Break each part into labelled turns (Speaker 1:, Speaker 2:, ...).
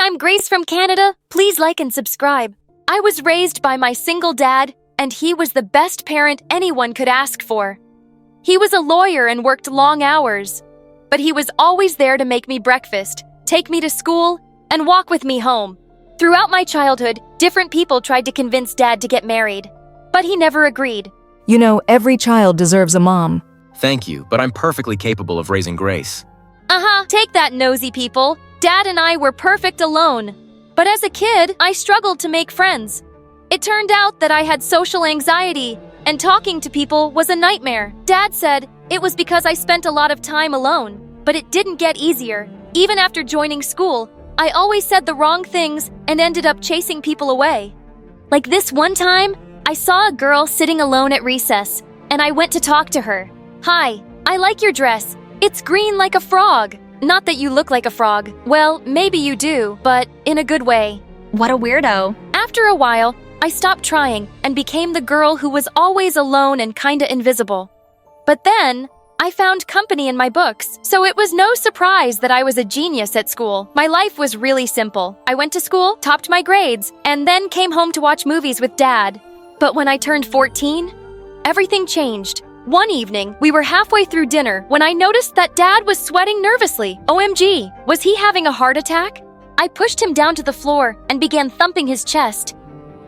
Speaker 1: I'm Grace from Canada. Please like and subscribe. I was raised by my single dad, and he was the best parent anyone could ask for. He was a lawyer and worked long hours, but he was always there to make me breakfast, take me to school, and walk with me home. Throughout my childhood, different people tried to convince Dad to get married, but he never agreed.
Speaker 2: You know, every child deserves a mom.
Speaker 3: Thank you, but I'm perfectly capable of raising Grace.
Speaker 1: Take that, nosy people. Dad and I were perfect alone. But as a kid, I struggled to make friends. It turned out that I had social anxiety, and talking to people was a nightmare. Dad said it was because I spent a lot of time alone, but it didn't get easier. Even after joining school, I always said the wrong things and ended up chasing people away. Like this one time, I saw a girl sitting alone at recess, and I went to talk to her. "Hi, I like your dress. It's green like a frog." Not that you look like a frog. Well, maybe you do, but in a good way.
Speaker 4: What a weirdo.
Speaker 1: After a while, I stopped trying and became the girl who was always alone and kinda invisible. But then, I found company in my books, so it was no surprise that I was a genius at school. My life was really simple. I went to school, topped my grades, and then came home to watch movies with Dad. But when I turned 14, everything changed. One evening, we were halfway through dinner when I noticed that Dad was sweating nervously. OMG, was he having a heart attack? I pushed him down to the floor and began thumping his chest.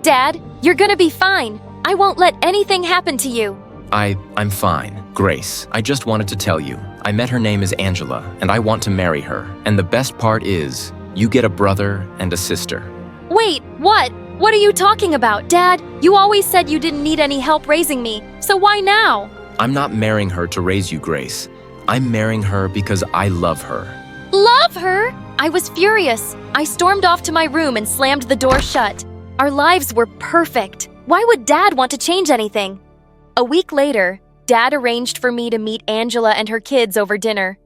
Speaker 1: "Dad, you're gonna be fine. I won't let anything happen to you."
Speaker 3: I'm fine. Grace, I just wanted to tell you. I met her name is Angela, and I want to marry her. And the best part is, you get a brother and a sister.
Speaker 1: Wait, what? What are you talking about, Dad? You always said you didn't need any help raising me, so why now?
Speaker 3: I'm not marrying her to raise you, Grace. I'm marrying her because I love her.
Speaker 1: Love her? I was furious. I stormed off to my room and slammed the door shut. Our lives were perfect. Why would Dad want to change anything? A week later, Dad arranged for me to meet Angela and her kids over dinner,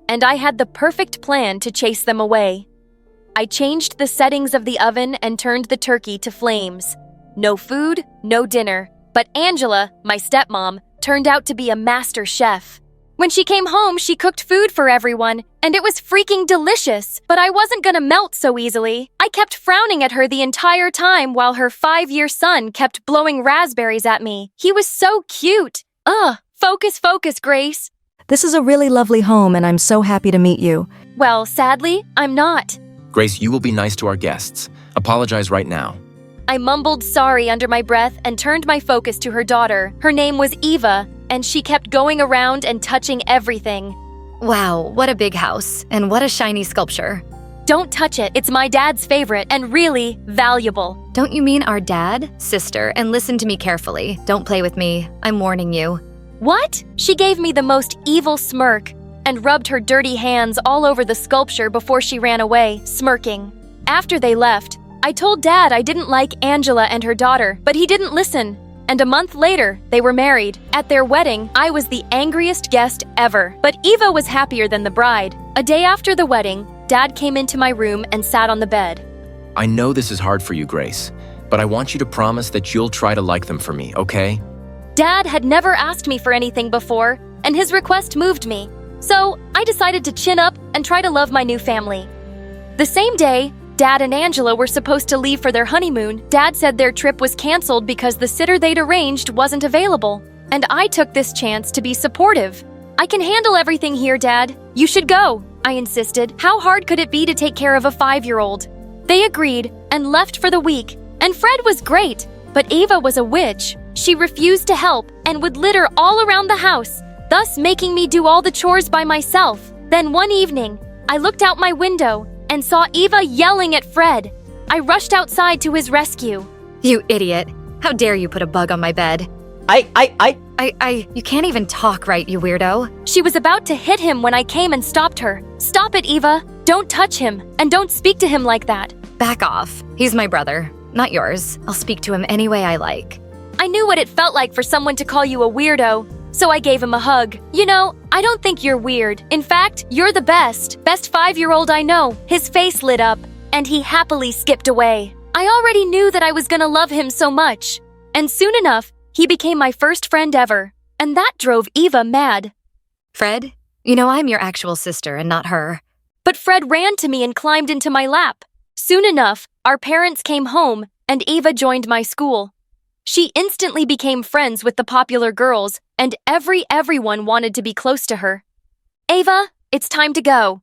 Speaker 1: and I had the perfect plan to chase them away. I changed the settings of the oven and turned the turkey to flames. No food, no dinner, but Angela, my stepmom, turned out to be a master chef. When she came home, she cooked food for everyone, and it was freaking delicious. But I wasn't gonna melt so easily. I kept frowning at her the entire time while her 5-year son kept blowing raspberries at me. He was so cute. Focus, Grace.
Speaker 2: This is a really lovely home, and I'm so happy to meet you.
Speaker 1: Well, sadly, I'm not.
Speaker 3: Grace, you will be nice to our guests. Apologize right now.
Speaker 1: I mumbled sorry under my breath and turned my focus to her daughter. Her name was Eva, and she kept going around and touching everything.
Speaker 4: Wow, what a big house, and what a shiny sculpture.
Speaker 1: Don't touch it. It's my dad's favorite and really valuable.
Speaker 4: Don't you mean our dad, sister, and listen to me carefully. Don't play with me. I'm warning you.
Speaker 1: What? She gave me the most evil smirk and rubbed her dirty hands all over the sculpture before she ran away, smirking. After they left, I told Dad I didn't like Angela and her daughter, but he didn't listen. And a month later, they were married. At their wedding, I was the angriest guest ever, but Eva was happier than the bride. A day after the wedding, Dad came into my room and sat on the bed.
Speaker 3: I know this is hard for you, Grace, but I want you to promise that you'll try to like them for me, okay?
Speaker 1: Dad had never asked me for anything before, and his request moved me. So I decided to chin up and try to love my new family. The same day, Dad and Angela were supposed to leave for their honeymoon. Dad said their trip was canceled because the sitter they'd arranged wasn't available. And I took this chance to be supportive. "I can handle everything here, Dad. You should go," I insisted. How hard could it be to take care of a 5-year-old? They agreed and left for the week. And Fred was great, but Eva was a witch. She refused to help and would litter all around the house, thus making me do all the chores by myself. Then one evening, I looked out my window and saw Eva yelling at Fred. I rushed outside to his rescue.
Speaker 4: You idiot. How dare you put a bug on my bed? You can't even talk right, you weirdo.
Speaker 1: She was about to hit him when I came and stopped her. "Stop it, Eva. Don't touch him, and don't speak to him like that."
Speaker 4: Back off. He's my brother, not yours. I'll speak to him any way I like.
Speaker 1: I knew what it felt like for someone to call you a weirdo, so I gave him a hug. "You know, I don't think you're weird. In fact, you're the best 5-year-old I know." His face lit up, and he happily skipped away. I already knew that I was gonna love him so much. And soon enough, he became my first friend ever. And that drove Eva mad.
Speaker 4: Fred, you know I'm your actual sister and not her.
Speaker 1: But Fred ran to me and climbed into my lap. Soon enough, our parents came home and Eva joined my school. She instantly became friends with the popular girls and everyone wanted to be close to her. Eva, it's time to go.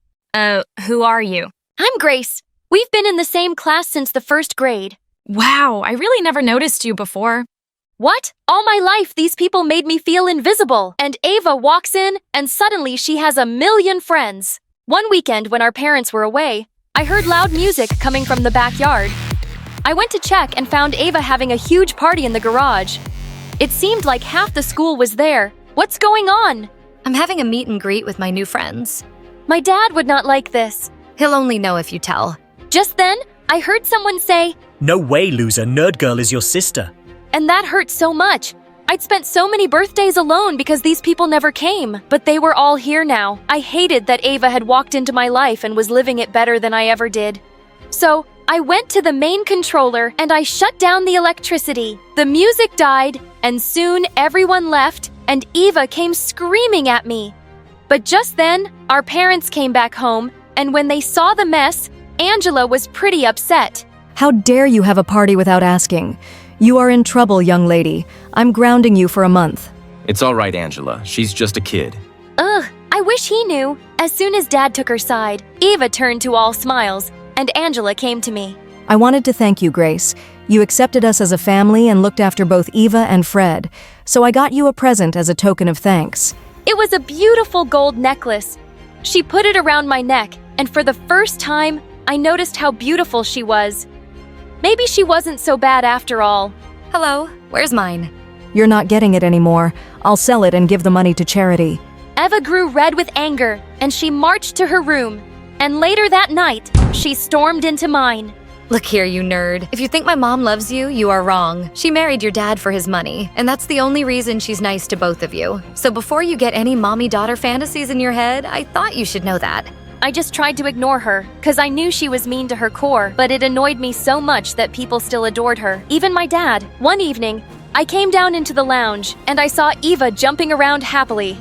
Speaker 5: Who are you?
Speaker 1: I'm Grace. We've been in the same class since the first grade.
Speaker 5: Wow, I really never noticed you before.
Speaker 1: What? All my life, these people made me feel invisible. And Eva walks in, and suddenly she has a million friends. One weekend when our parents were away, I heard loud music coming from the backyard. I went to check and found Eva having a huge party in the garage. It seemed like half the school was there. What's going on?
Speaker 4: I'm having a meet and greet with my new friends.
Speaker 1: My dad would not like this.
Speaker 4: He'll only know if you tell.
Speaker 1: Just then, I heard someone say,
Speaker 6: No way, loser. Nerd girl is your sister.
Speaker 1: and that hurt so much. I'd spent so many birthdays alone because these people never came, but they were all here now. I hated that Eva had walked into my life and was living it better than I ever did. So, I went to the main controller and I shut down the electricity. The music died, and soon everyone left, and Eva came screaming at me. But just then, our parents came back home, and when they saw the mess, Angela was pretty upset.
Speaker 2: How dare you have a party without asking? You are in trouble, young lady. I'm grounding you for a month.
Speaker 3: It's all right, Angela. She's just a kid.
Speaker 1: Ugh, I wish he knew. As soon as Dad took her side, Eva turned to all smiles, and Angela came to me.
Speaker 2: I wanted to thank you, Grace. You accepted us as a family and looked after both Eva and Fred, so I got you a present as a token of thanks.
Speaker 1: It was a beautiful gold necklace. She put it around my neck, and for the first time, I noticed how beautiful she was. Maybe she wasn't so bad after all.
Speaker 4: Hello, where's mine?
Speaker 2: You're not getting it anymore. I'll sell it and give the money to charity.
Speaker 1: Eva grew red with anger, and she marched to her room. And later that night, she stormed into mine.
Speaker 4: Look here, you nerd. If you think my mom loves you, you are wrong. She married your dad for his money, and that's the only reason she's nice to both of you. So before you get any mommy-daughter fantasies in your head, I thought you should know that.
Speaker 1: I just tried to ignore her, because I knew she was mean to her core, but it annoyed me so much that people still adored her, even my dad. One evening, I came down into the lounge, and I saw Eva jumping around happily.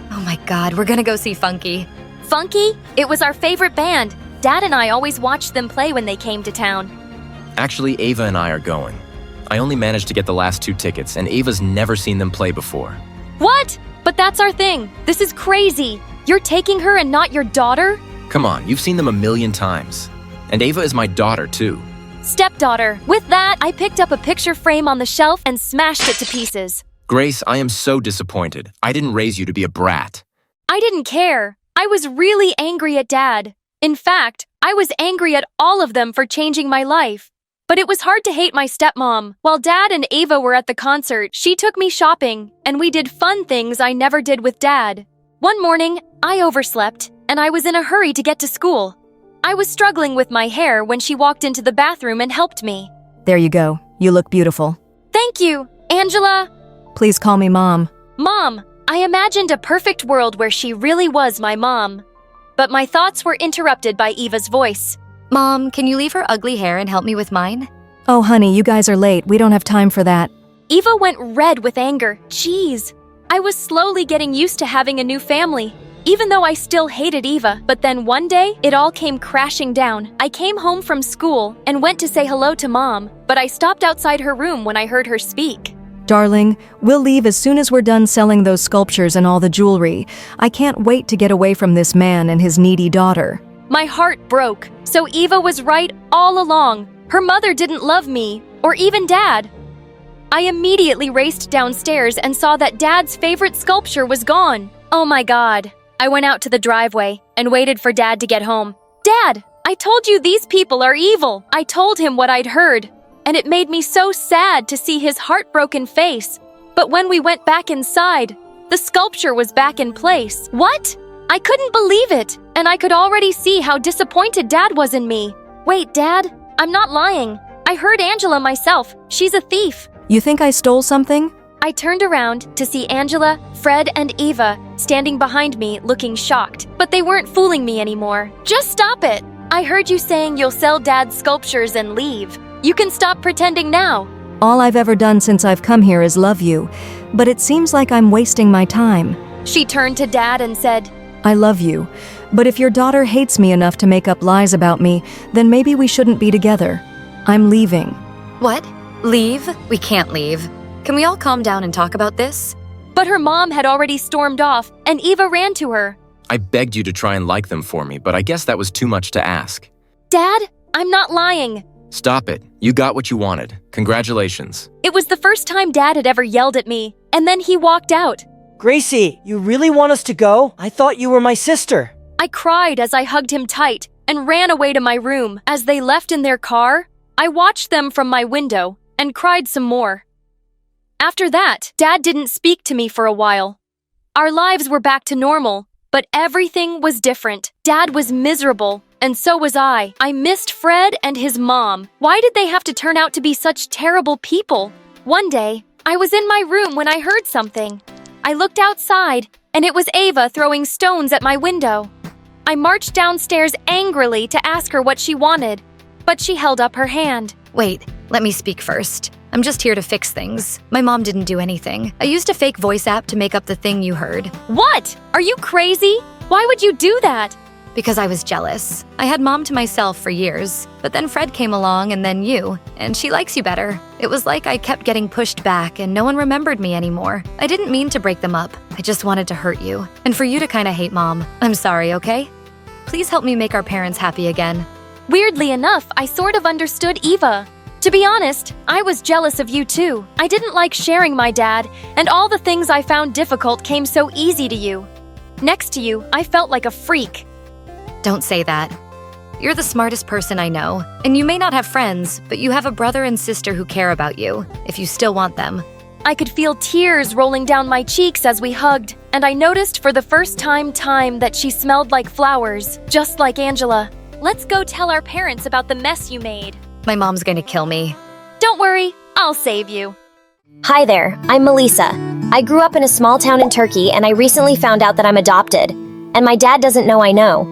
Speaker 4: Oh my god, we're gonna go see Funky.
Speaker 1: Funky? It was our favorite band. Dad and I always watched them play when they came to town.
Speaker 3: Actually, Eva and I are going. I only managed to get the last 2 tickets, and Eva's never seen them play before.
Speaker 1: What? But that's our thing. This is crazy. You're taking her and not your daughter?
Speaker 3: Come on, you've seen them a million times. And Eva is my daughter, too.
Speaker 1: Stepdaughter. With that, I picked up a picture frame on the shelf and smashed it to pieces.
Speaker 3: Grace, I am so disappointed. I didn't raise you to be a brat.
Speaker 1: I didn't care. I was really angry at Dad. In fact, I was angry at all of them for changing my life. But it was hard to hate my stepmom. While Dad and Eva were at the concert, she took me shopping, and we did fun things I never did with Dad. One morning, I overslept, and I was in a hurry to get to school. I was struggling with my hair when she walked into the bathroom and helped me.
Speaker 2: There you go. You look beautiful.
Speaker 1: Thank you, Angela.
Speaker 2: Please call me Mom.
Speaker 1: Mom, I imagined a perfect world where she really was my mom. But my thoughts were interrupted by Eva's voice.
Speaker 4: Mom, can you leave her ugly hair and help me with mine?
Speaker 2: Oh, honey, you guys are late. We don't have time for that.
Speaker 1: Eva went red with anger. Jeez. I was slowly getting used to having a new family, even though I still hated Eva. But then one day, it all came crashing down. I came home from school and went to say hello to Mom, but I stopped outside her room when I heard her speak.
Speaker 2: Darling, we'll leave as soon as we're done selling those sculptures and all the jewelry. I can't wait to get away from this man and his needy daughter.
Speaker 1: My heart broke. So Eva was right all along. Her mother didn't love me, or even Dad. I immediately raced downstairs and saw that Dad's favorite sculpture was gone. Oh my God. I went out to the driveway and waited for Dad to get home. Dad, I told you these people are evil. I told him what I'd heard, and it made me so sad to see his heartbroken face. But when we went back inside, the sculpture was back in place. What? I couldn't believe it, and I could already see how disappointed Dad was in me. Wait, Dad, I'm not lying. I heard Angela myself. She's a thief.
Speaker 2: You think I stole something?
Speaker 1: I turned around to see Angela, Fred, and Eva standing behind me looking shocked. But they weren't fooling me anymore. Just stop it. I heard you saying you'll sell Dad's sculptures and leave. You can stop pretending now.
Speaker 2: All I've ever done since I've come here is love you, but it seems like I'm wasting my time.
Speaker 1: She turned to Dad and said,
Speaker 2: I love you, But if your daughter hates me enough to make up lies about me, then maybe we shouldn't be together. I'm leaving.
Speaker 4: What? Leave? We can't leave. Can we all calm down and talk about this?
Speaker 1: But her mom had already stormed off, and Eva ran to her.
Speaker 3: I begged you to try and like them for me, but I guess that was too much to ask.
Speaker 1: Dad, I'm not lying.
Speaker 3: Stop it. You got what you wanted. Congratulations.
Speaker 1: It was the first time Dad had ever yelled at me, and then he walked out.
Speaker 7: Gracie, you really want us to go? I thought you were my sister.
Speaker 1: I cried as I hugged him tight and ran away to my room. As they left in their car, I watched them from my window and cried some more. After that, Dad didn't speak to me for a while. Our lives were back to normal, but everything was different. Dad was miserable, and so was I. I missed Fred and his mom. Why did they have to turn out to be such terrible people? One day, I was in my room when I heard something. I looked outside, and it was Eva throwing stones at my window. I marched downstairs angrily to ask her what she wanted, but she held up her hand.
Speaker 4: Wait, let me speak first. I'm just here to fix things. My mom didn't do anything. I used a fake voice app to make up the thing you heard.
Speaker 1: What? Are you crazy? Why would you do that?
Speaker 4: Because I was jealous. I had mom to myself for years, but then Fred came along and then you, and she likes you better. It was like I kept getting pushed back and no one remembered me anymore. I didn't mean to break them up. I just wanted to hurt you, and for you to kinda hate mom. I'm sorry, okay? Please help me make our parents happy again.
Speaker 1: Weirdly enough, I sort of understood Eva. To be honest, I was jealous of you too. I didn't like sharing my dad, and all the things I found difficult came so easy to you. Next to you, I felt like a freak.
Speaker 4: Don't say that. You're the smartest person I know, and you may not have friends, but you have a brother and sister who care about you, if you still want them.
Speaker 1: I could feel tears rolling down my cheeks as we hugged, and I noticed for the first time that she smelled like flowers, just like Angela. Let's go tell our parents about the mess you made.
Speaker 4: My mom's going to kill me.
Speaker 1: Don't worry, I'll save you.
Speaker 8: Hi there, I'm Melissa. I grew up in a small town in Turkey and I recently found out that I'm adopted. And my dad doesn't know I know.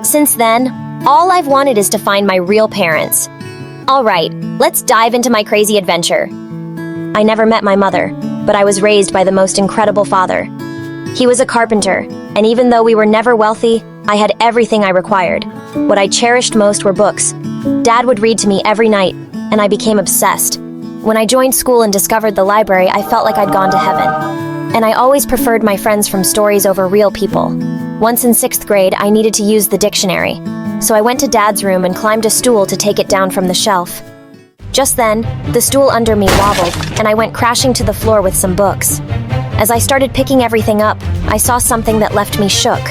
Speaker 8: Since then, all I've wanted is to find my real parents. Alright, let's dive into my crazy adventure. I never met my mother, but I was raised by the most incredible father. He was a carpenter, and even though we were never wealthy, I had everything I required. What I cherished most were books. Dad would read to me every night, and I became obsessed. When I joined school and discovered the library, I felt like I'd gone to heaven. And I always preferred my friends from stories over real people. Once in 6th grade, I needed to use the dictionary. So I went to Dad's room and climbed a stool to take it down from the shelf. Just then, the stool under me wobbled, and I went crashing to the floor with some books. As I started picking everything up, I saw something that left me shook.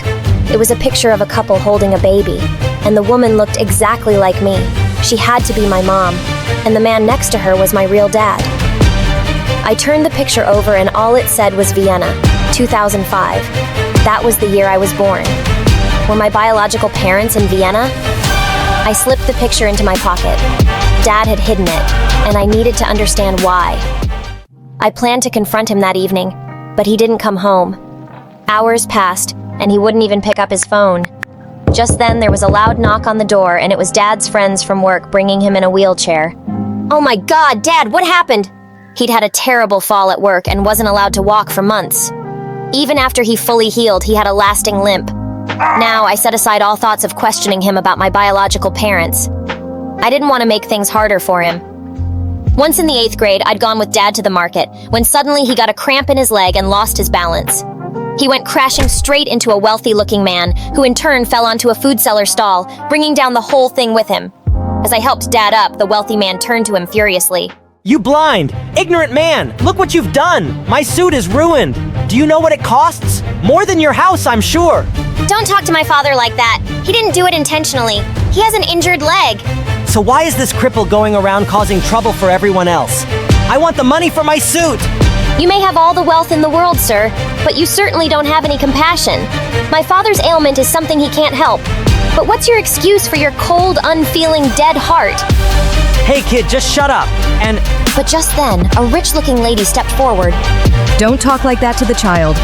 Speaker 8: It was a picture of a couple holding a baby, and the woman looked exactly like me. She had to be my mom, and the man next to her was my real dad. I turned the picture over and all it said was Vienna, 2005. That was the year I was born. Were my biological parents in Vienna? I slipped the picture into my pocket. Dad had hidden it, and I needed to understand why. I planned to confront him that evening, but he didn't come home. Hours passed, and he wouldn't even pick up his phone. Just then, there was a loud knock on the door, and it was Dad's friends from work bringing him in a wheelchair. Oh my God, Dad, what happened? He'd had a terrible fall at work and wasn't allowed to walk for months. Even after he fully healed, he had a lasting limp. Now, I set aside all thoughts of questioning him about my biological parents. I didn't want to make things harder for him. Once in the 8th grade, I'd gone with Dad to the market, when suddenly he got a cramp in his leg and lost his balance. He went crashing straight into a wealthy-looking man, who in turn fell onto a food seller stall, bringing down the whole thing with him. As I helped Dad up, the wealthy man turned to him furiously.
Speaker 7: You blind, ignorant man! Look what you've done! My suit is ruined! Do you know what it costs? More than your house, I'm sure!
Speaker 8: Don't talk to my father like that. He didn't do it intentionally. He has an injured leg.
Speaker 7: So why is this cripple going around causing trouble for everyone else? I want the money for my suit!
Speaker 8: You may have all the wealth in the world, sir, but you certainly don't have any compassion. My father's ailment is something he can't help. But what's your excuse for your cold, unfeeling, dead heart?
Speaker 7: Hey kid, just shut up, and...
Speaker 8: But just then, a rich-looking lady stepped forward.
Speaker 2: Don't talk like that to the child.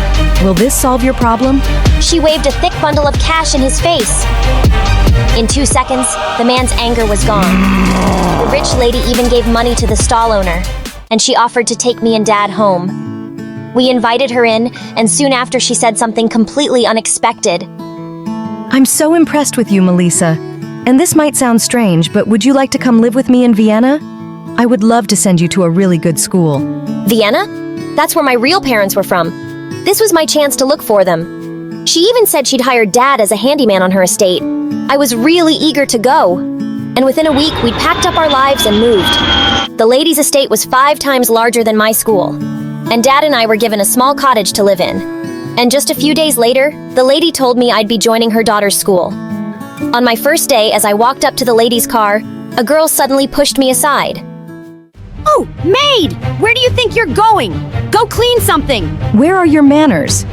Speaker 2: Will this solve your problem?
Speaker 8: She waved a thick bundle of cash in his face. In 2 seconds, the man's anger was gone. The rich lady even gave money to the stall owner, and she offered to take me and Dad home. We invited her in, and soon after she said something completely unexpected.
Speaker 2: I'm so impressed with you, Melissa. And this might sound strange, but would you like to come live with me in Vienna? I would love to send you to a really good school.
Speaker 8: Vienna? That's where my real parents were from. This was my chance to look for them. She even said she'd hired Dad as a handyman on her estate. I was really eager to go. And within a week, we'd packed up our lives and moved. The lady's estate was 5 times larger than my school. And Dad and I were given a small cottage to live in. And just a few days later, the lady told me I'd be joining her daughter's school. On my first day, as I walked up to the lady's car, a girl suddenly pushed me aside.
Speaker 9: Oh, maid! Where do you think you're going? Go clean something!
Speaker 2: Where are your manners?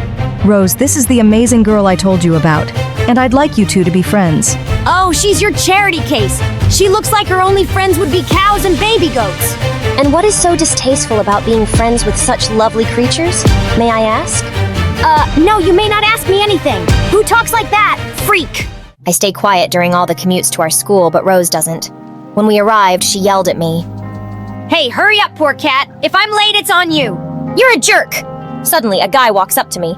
Speaker 2: Rose, this is the amazing girl I told you about, and I'd like you two to be friends.
Speaker 9: Oh, she's your charity case. She looks like her only friends would be cows and baby goats.
Speaker 8: And what is so distasteful about being friends with such lovely creatures? May I ask?
Speaker 9: No, you may not ask me anything. Who talks like that? Freak!
Speaker 8: I stay quiet during all the commutes to our school, but Rose doesn't. When we arrived, she yelled at me.
Speaker 9: Hey, hurry up, poor cat. If I'm late, it's on you.
Speaker 8: You're a jerk! Suddenly, a guy walks up to me.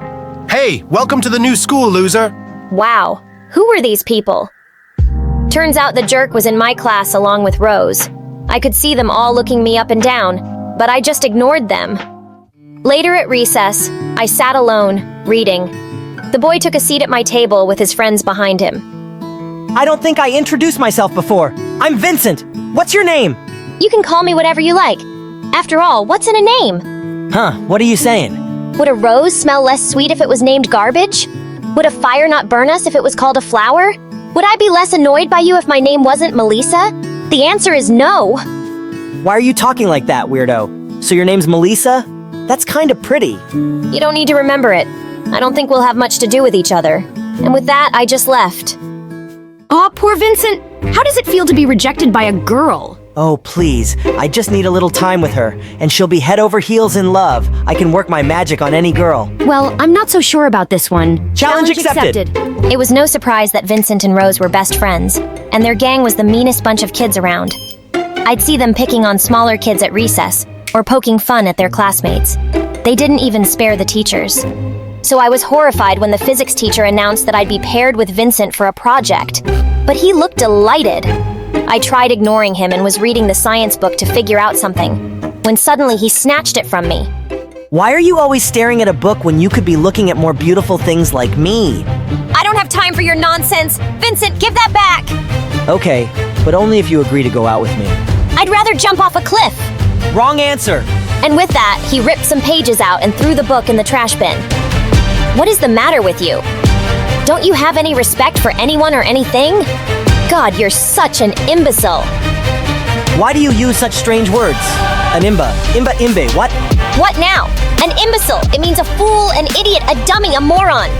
Speaker 10: Hey, welcome to the new school, loser.
Speaker 8: Wow, who were these people? Turns out the jerk was in my class along with Rose. I could see them all looking me up and down, but I just ignored them. Later at recess, I sat alone, reading. The boy took a seat at my table with his friends behind him.
Speaker 7: I don't think I introduced myself before. I'm Vincent. What's your name?
Speaker 8: You can call me whatever you like. After all, what's in a name?
Speaker 7: Huh, what are you saying?
Speaker 8: Would a rose smell less sweet if it was named garbage? Would a fire not burn us if it was called a flower? Would I be less annoyed by you if my name wasn't Melissa? The answer is no.
Speaker 7: Why are you talking like that, weirdo? So your name's Melissa? That's kind of pretty.
Speaker 8: You don't need to remember it. I don't think we'll have much to do with each other. And with that, I just left.
Speaker 9: Aw, poor Vincent. How does it feel to be rejected by a girl?
Speaker 7: Oh, please. I just need a little time with her, and she'll be head over heels in love. I can work my magic on any girl.
Speaker 9: Well, I'm not so sure about this one.
Speaker 7: Challenge accepted.
Speaker 8: It was no surprise that Vincent and Rose were best friends, and their gang was the meanest bunch of kids around. I'd see them picking on smaller kids at recess, or poking fun at their classmates. They didn't even spare the teachers. So I was horrified when the physics teacher announced that I'd be paired with Vincent for a project. But he looked delighted. I tried ignoring him and was reading the science book to figure out something, when suddenly he snatched it from me.
Speaker 7: Why are you always staring at a book when you could be looking at more beautiful things like me?
Speaker 8: I don't have time for your nonsense! Vincent, give that back!
Speaker 7: Okay, but only if you agree to go out with me.
Speaker 8: I'd rather jump off a cliff!
Speaker 7: Wrong answer!
Speaker 8: And with that, he ripped some pages out and threw the book in the trash bin. What is the matter with you? Don't you have any respect for anyone or anything? God, you're such an imbecile.
Speaker 7: Why do you use such strange words? An imbe, what?
Speaker 8: What now? An imbecile. It means a fool, an idiot, a dummy, a moron.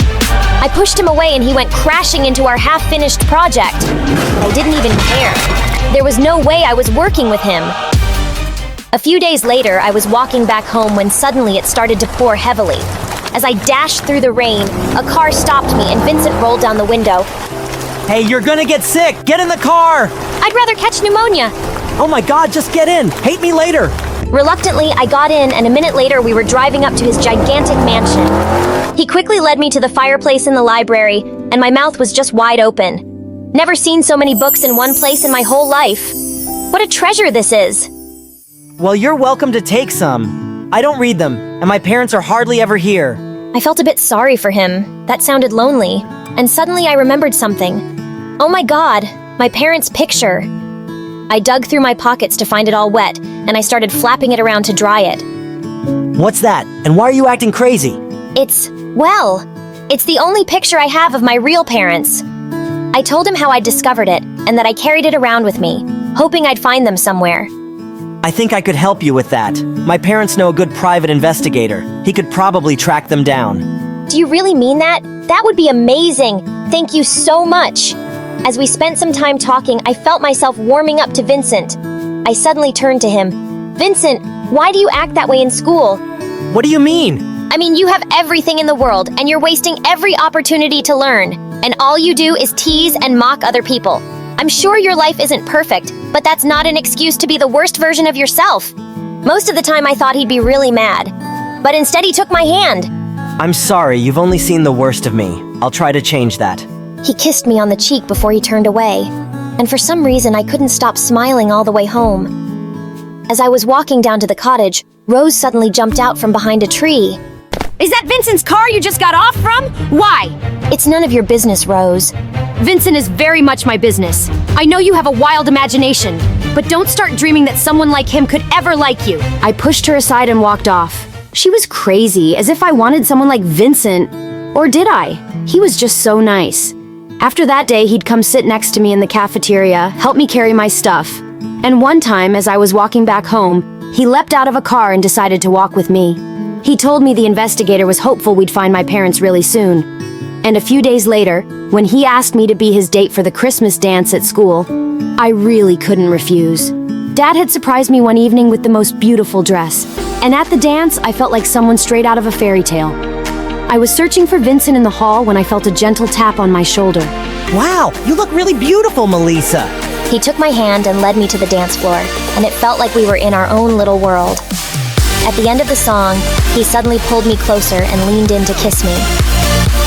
Speaker 8: I pushed him away and he went crashing into our half-finished project. I didn't even care. There was no way I was working with him. A few days later, I was walking back home when suddenly it started to pour heavily. As I dashed through the rain, a car stopped me and Vincent rolled down the window.
Speaker 7: Hey, you're gonna get sick! Get in the car!
Speaker 8: I'd rather catch pneumonia.
Speaker 7: Oh my god, just get in! Hate me later!
Speaker 8: Reluctantly, I got in, and a minute later we were driving up to his gigantic mansion. He quickly led me to the fireplace in the library, and my mouth was just wide open. Never seen so many books in one place in my whole life. What a treasure this is!
Speaker 7: Well, you're welcome to take some. I don't read them, and my parents are hardly ever here.
Speaker 8: I felt a bit sorry for him. That sounded lonely. And suddenly I remembered something. Oh my god, my parents' picture. I dug through my pockets to find it all wet, and I started flapping it around to dry it.
Speaker 7: What's that? And why are you acting crazy?
Speaker 8: It's the only picture I have of my real parents. I told him how I'd discovered it, and that I carried it around with me, hoping I'd find them somewhere.
Speaker 7: I think I could help you with that. My parents know a good private investigator. He could probably track them down.
Speaker 8: Do you really mean that? That would be amazing! Thank you so much! As we spent some time talking, I felt myself warming up to Vincent. I suddenly turned to him. Vincent, why do you act that way in school?
Speaker 7: What do you mean?
Speaker 8: I mean, you have everything in the world, and you're wasting every opportunity to learn. And all you do is tease and mock other people. I'm sure your life isn't perfect, but that's not an excuse to be the worst version of yourself. Most of the time I thought he'd be really mad, but instead he took my hand.
Speaker 7: I'm sorry, you've only seen the worst of me. I'll try to change that.
Speaker 8: He kissed me on the cheek before he turned away, and for some reason I couldn't stop smiling all the way home. As I was walking down to the cottage, Rose suddenly jumped out from behind a tree.
Speaker 9: Is that Vincent's car you just got off from? Why?
Speaker 8: It's none of your business, Rose.
Speaker 9: Vincent is very much my business. I know you have a wild imagination, but don't start dreaming that someone like him could ever like you. I pushed her aside and walked off. She was crazy, as if I wanted someone like Vincent. Or did I? He was just so nice. After that day, he'd come sit next to me in the cafeteria, help me carry my stuff. And one time, as I was walking back home, he leapt out of a car and decided to walk with me. He told me the investigator was hopeful we'd find my parents really soon. And a few days later, when he asked me to be his date for the Christmas dance at school, I really couldn't refuse. Dad had surprised me one evening with the most beautiful dress, and at the dance, I felt like someone straight out of a fairy tale. I was searching for Vincent in the hall when I felt a gentle tap on my shoulder.
Speaker 7: Wow, you look really beautiful, Melissa.
Speaker 8: He took my hand and led me to the dance floor, and it felt like we were in our own little world. At the end of the song, he suddenly pulled me closer and leaned in to kiss me.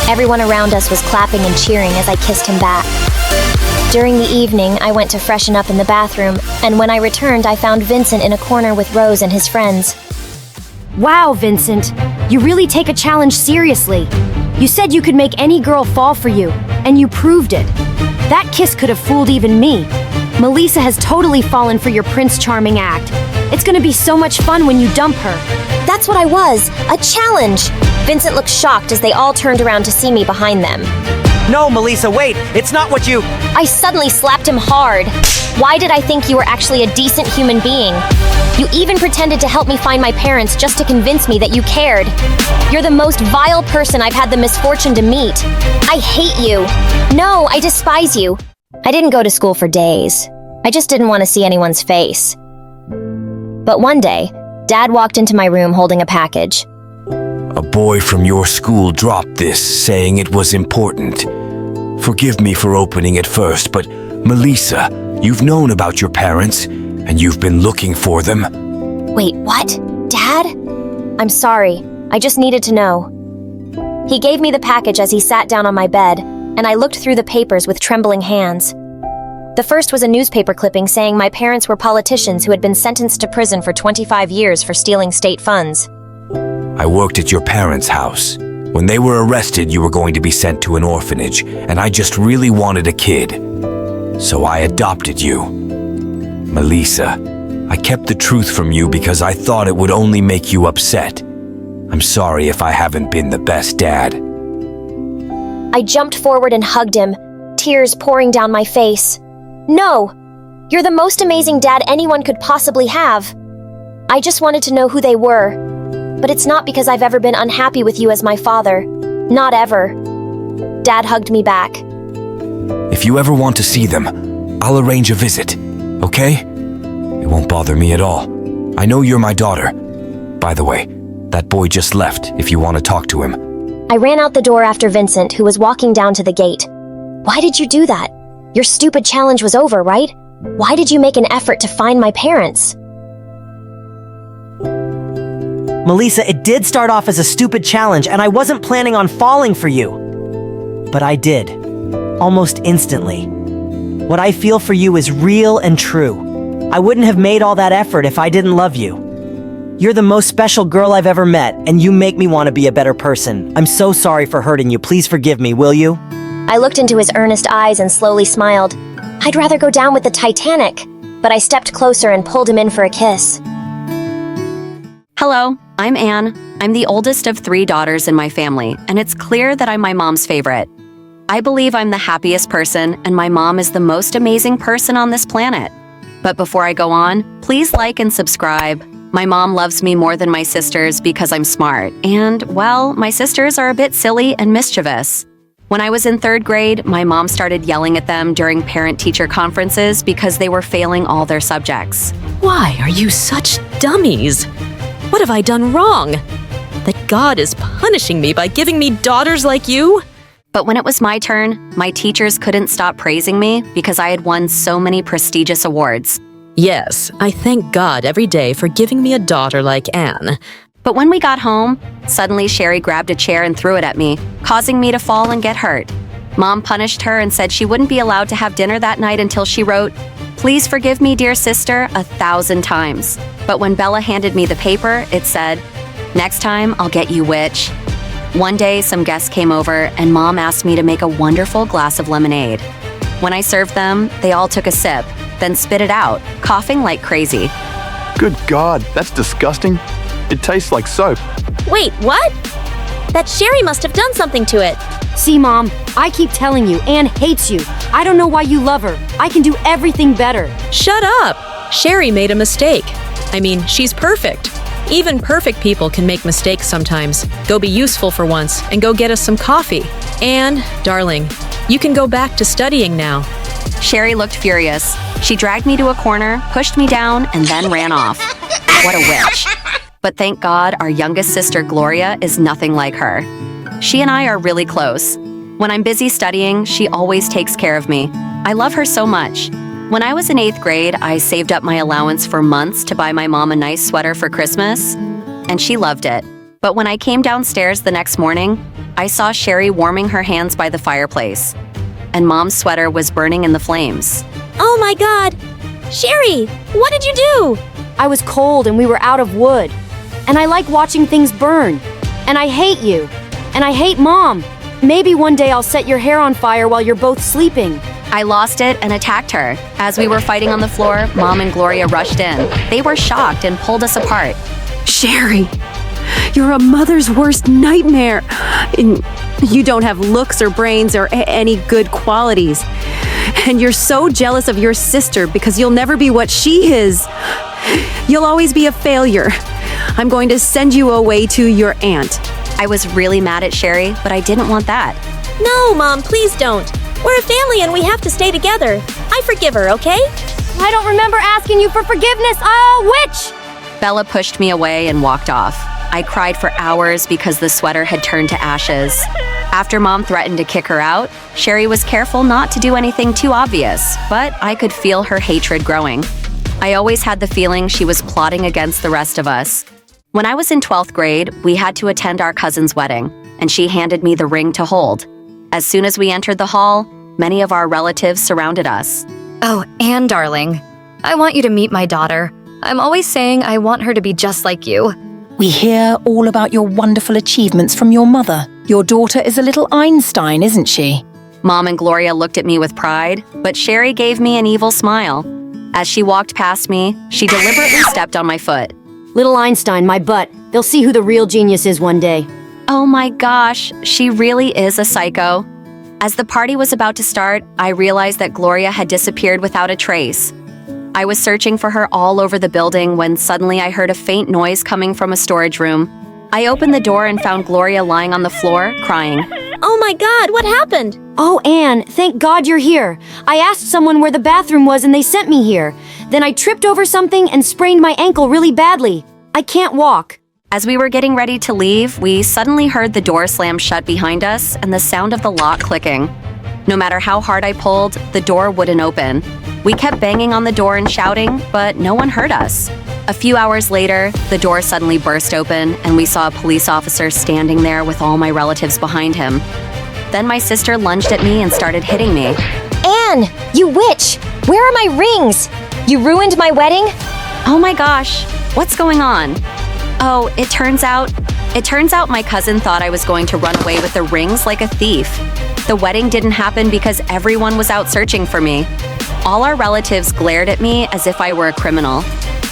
Speaker 8: Everyone around us was clapping and cheering as I kissed him back. During the evening, I went to freshen up in the bathroom, and when I returned, I found Vincent in a corner with Rose and his friends.
Speaker 9: Wow, Vincent, you really take a challenge seriously. You said you could make any girl fall for you, and you proved it. That kiss could have fooled even me. Melissa has totally fallen for your Prince Charming act. It's gonna be so much fun when you dump her.
Speaker 8: That's what I was, a challenge! Vincent looked shocked as they all turned around to see me behind them.
Speaker 7: No, Melissa, wait, it's not what you...
Speaker 8: I suddenly slapped him hard. Why did I think you were actually a decent human being? You even pretended to help me find my parents just to convince me that you cared. You're the most vile person I've had the misfortune to meet. I hate you. No, I despise you. I didn't go to school for days. I just didn't want to see anyone's face. But one day, Dad walked into my room holding a package.
Speaker 11: A boy from your school dropped this, saying it was important. Forgive me for opening it first, but Melissa, you've known about your parents, and you've been looking for them.
Speaker 8: Wait, what? Dad? I'm sorry. I just needed to know. He gave me the package as he sat down on my bed, and I looked through the papers with trembling hands. The first was a newspaper clipping saying my parents were politicians who had been sentenced to prison for 25 years for stealing state funds.
Speaker 11: I worked at your parents' house. When they were arrested, you were going to be sent to an orphanage, and I just really wanted a kid. So I adopted you. Melissa, I kept the truth from you because I thought it would only make you upset. I'm sorry if I haven't been the best dad.
Speaker 8: I jumped forward and hugged him, tears pouring down my face. No! You're the most amazing dad anyone could possibly have. I just wanted to know who they were. But it's not because I've ever been unhappy with you as my father. Not ever. Dad hugged me back.
Speaker 11: If you ever want to see them, I'll arrange a visit, okay? It won't bother me at all. I know you're my daughter. By the way, that boy just left if you want to talk to him.
Speaker 8: I ran out the door after Vincent, who was walking down to the gate. Why did you do that? Your stupid challenge was over, right? Why did you make an effort to find my parents?
Speaker 7: Melissa, it did start off as a stupid challenge, and I wasn't planning on falling for you. But I did. Almost instantly. What I feel for you is real and true. I wouldn't have made all that effort if I didn't love you. You're the most special girl I've ever met, and you make me want to be a better person. I'm so sorry for hurting you. Please forgive me, will you?
Speaker 8: I looked into his earnest eyes and slowly smiled. I'd rather go down with the Titanic. But I stepped closer and pulled him in for a kiss.
Speaker 12: Hello, I'm Anne. I'm the oldest of 3 daughters in my family, and it's clear that I'm my mom's favorite. I believe I'm the happiest person, and my mom is the most amazing person on this planet. But before I go on, please like and subscribe. My mom loves me more than my sisters because I'm smart, and, well, my sisters are a bit silly and mischievous. When I was in 3rd grade, my mom started yelling at them during parent-teacher conferences because they were failing all their subjects.
Speaker 13: Why are you such dummies? What have I done wrong? That God is punishing me by giving me daughters like you?
Speaker 12: But when it was my turn, my teachers couldn't stop praising me because I had won so many prestigious awards.
Speaker 13: Yes, I thank God every day for giving me a daughter like Anne.
Speaker 12: But when we got home, suddenly Sherry grabbed a chair and threw it at me, causing me to fall and get hurt. Mom punished her and said she wouldn't be allowed to have dinner that night until she wrote, "Please forgive me, dear sister," 1,000 times. But when Bella handed me the paper, it said, "Next time, I'll get you, witch." One day, some guests came over, and Mom asked me to make a wonderful glass of lemonade. When I served them, they all took a sip, then spit it out, coughing like crazy.
Speaker 14: Good God, that's disgusting. It tastes like soap.
Speaker 15: Wait, what? That Sherry must have done something to it.
Speaker 9: See, Mom, I keep telling you, Anne hates you. I don't know why you love her. I can do everything better.
Speaker 13: Shut up! Sherry made a mistake. I mean, she's perfect. Even perfect people can make mistakes sometimes. Go be useful for once and go get us some coffee. Anne, darling, you can go back to studying now.
Speaker 12: Sherry looked furious. She dragged me to a corner, pushed me down, and then ran off. What a witch. But thank God our youngest sister, Gloria, is nothing like her. She and I are really close. When I'm busy studying, she always takes care of me. I love her so much. When I was in 8th grade, I saved up my allowance for months to buy my mom a nice sweater for Christmas, and she loved it. But when I came downstairs the next morning, I saw Sherry warming her hands by the fireplace, and Mom's sweater was burning in the flames.
Speaker 15: Oh my God! Sherry, what did you do?
Speaker 9: I was cold and we were out of wood. And I like watching things burn. And I hate you. And I hate Mom. Maybe one day I'll set your hair on fire while you're both sleeping.
Speaker 12: I lost it and attacked her. As we were fighting on the floor, Mom and Gloria rushed in. They were shocked and pulled us apart.
Speaker 16: Sherry, you're a mother's worst nightmare. You don't have looks or brains or any good qualities. And you're so jealous of your sister because you'll never be what she is. You'll always be a failure. I'm going to send you away to your aunt.
Speaker 12: I was really mad at Sherry, but I didn't want that.
Speaker 15: No, Mom, please don't. We're a family and we have to stay together. I forgive her, okay?
Speaker 9: I don't remember asking you for forgiveness. Oh, witch!
Speaker 12: Bella pushed me away and walked off. I cried for hours because the sweater had turned to ashes. After Mom threatened to kick her out, Sherry was careful not to do anything too obvious, but I could feel her hatred growing. I always had the feeling she was plotting against the rest of us. When I was in 12th grade, we had to attend our cousin's wedding, and she handed me the ring to hold. As soon as we entered the hall, many of our relatives surrounded us.
Speaker 4: Oh, Anne, darling, I want you to meet my daughter. I'm always saying I want her to be just like you.
Speaker 17: We hear all about your wonderful achievements from your mother. Your daughter is a little Einstein, isn't she?
Speaker 12: Mom and Gloria looked at me with pride, but Sherry gave me an evil smile. As she walked past me, she deliberately stepped on my foot.
Speaker 9: Little Einstein, my butt. They'll see who the real genius is one day.
Speaker 12: Oh my gosh, she really is a psycho. As the party was about to start, I realized that Gloria had disappeared without a trace. I was searching for her all over the building when suddenly I heard a faint noise coming from a storage room. I opened the door and found Gloria lying on the floor, crying.
Speaker 15: Oh my God, what happened?
Speaker 9: Oh, Anne, thank God you're here. I asked someone where the bathroom was and they sent me here. Then I tripped over something and sprained my ankle really badly. I can't walk.
Speaker 12: As we were getting ready to leave, we suddenly heard the door slam shut behind us and the sound of the lock clicking. No matter how hard I pulled, the door wouldn't open. We kept banging on the door and shouting, but no one heard us. A few hours later, the door suddenly burst open and we saw a police officer standing there with all my relatives behind him. Then my sister lunged at me and started hitting me.
Speaker 8: Anne, you witch! Where are my rings? You ruined my wedding?
Speaker 12: Oh my gosh, what's going on? Oh, it turns out my cousin thought I was going to run away with the rings like a thief. The wedding didn't happen because everyone was out searching for me. All our relatives glared at me as if I were a criminal.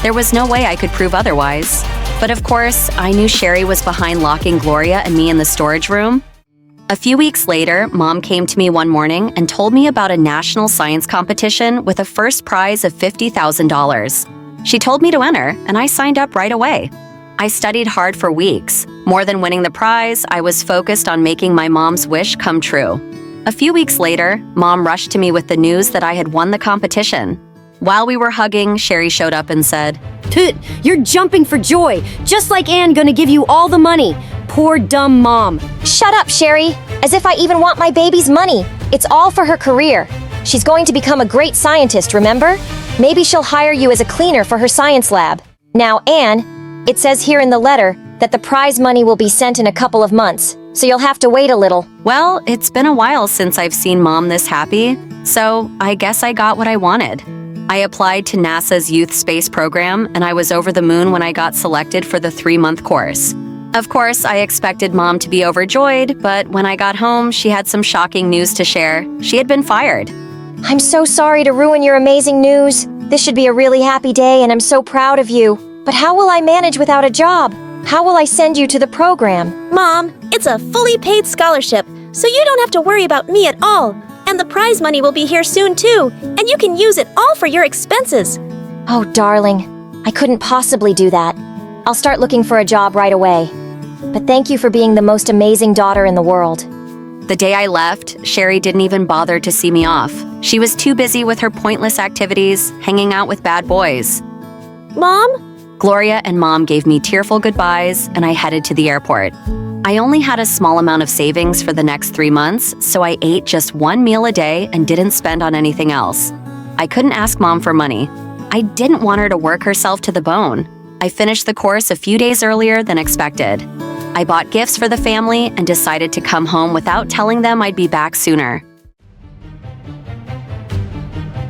Speaker 12: There was no way I could prove otherwise. But of course, I knew Sherry was behind locking Gloria and me in the storage room. A few weeks later, Mom came to me one morning and told me about a national science competition with a first prize of $50,000. She told me to enter, and I signed up right away. I studied hard for weeks. More than winning the prize, I was focused on making my mom's wish come true. A few weeks later, Mom rushed to me with the news that I had won the competition. While we were hugging, Sherry showed up and said,
Speaker 9: Toot, you're jumping for joy, just like Anne gonna give you all the money. Poor dumb Mom.
Speaker 8: Shut up, Sherry. As if I even want my baby's money. It's all for her career. She's going to become a great scientist, remember? Maybe she'll hire you as a cleaner for her science lab. Now, Anne, it says here in the letter that the prize money will be sent in a couple of months. so you'll have to wait a little.
Speaker 12: Well, it's been a while since I've seen Mom this happy, so I guess I got what I wanted. I applied to NASA's Youth Space Program, and I was over the moon when I got selected for the 3-month course. Of course, I expected Mom to be overjoyed, but when I got home, she had some shocking news to share. She had been fired.
Speaker 8: I'm so sorry to ruin your amazing news. This should be a really happy day, and I'm so proud of you. But how will I manage without a job? How will I send you to the program?
Speaker 15: Mom, it's a fully paid scholarship, so you don't have to worry about me at all. And the prize money will be here soon too, and you can use it all for your expenses.
Speaker 8: Oh, darling, I couldn't possibly do that. I'll start looking for a job right away. But thank you for being the most amazing daughter in the world.
Speaker 12: The day I left, Sherry didn't even bother to see me off. She was too busy with her pointless activities, hanging out with bad boys.
Speaker 15: Mom?
Speaker 12: Gloria and Mom gave me tearful goodbyes, and I headed to the airport. I only had a small amount of savings for the next 3 months, so I ate just 1 meal a day and didn't spend on anything else. I couldn't ask Mom for money. I didn't want her to work herself to the bone. I finished the course a few days earlier than expected. I bought gifts for the family and decided to come home without telling them I'd be back sooner.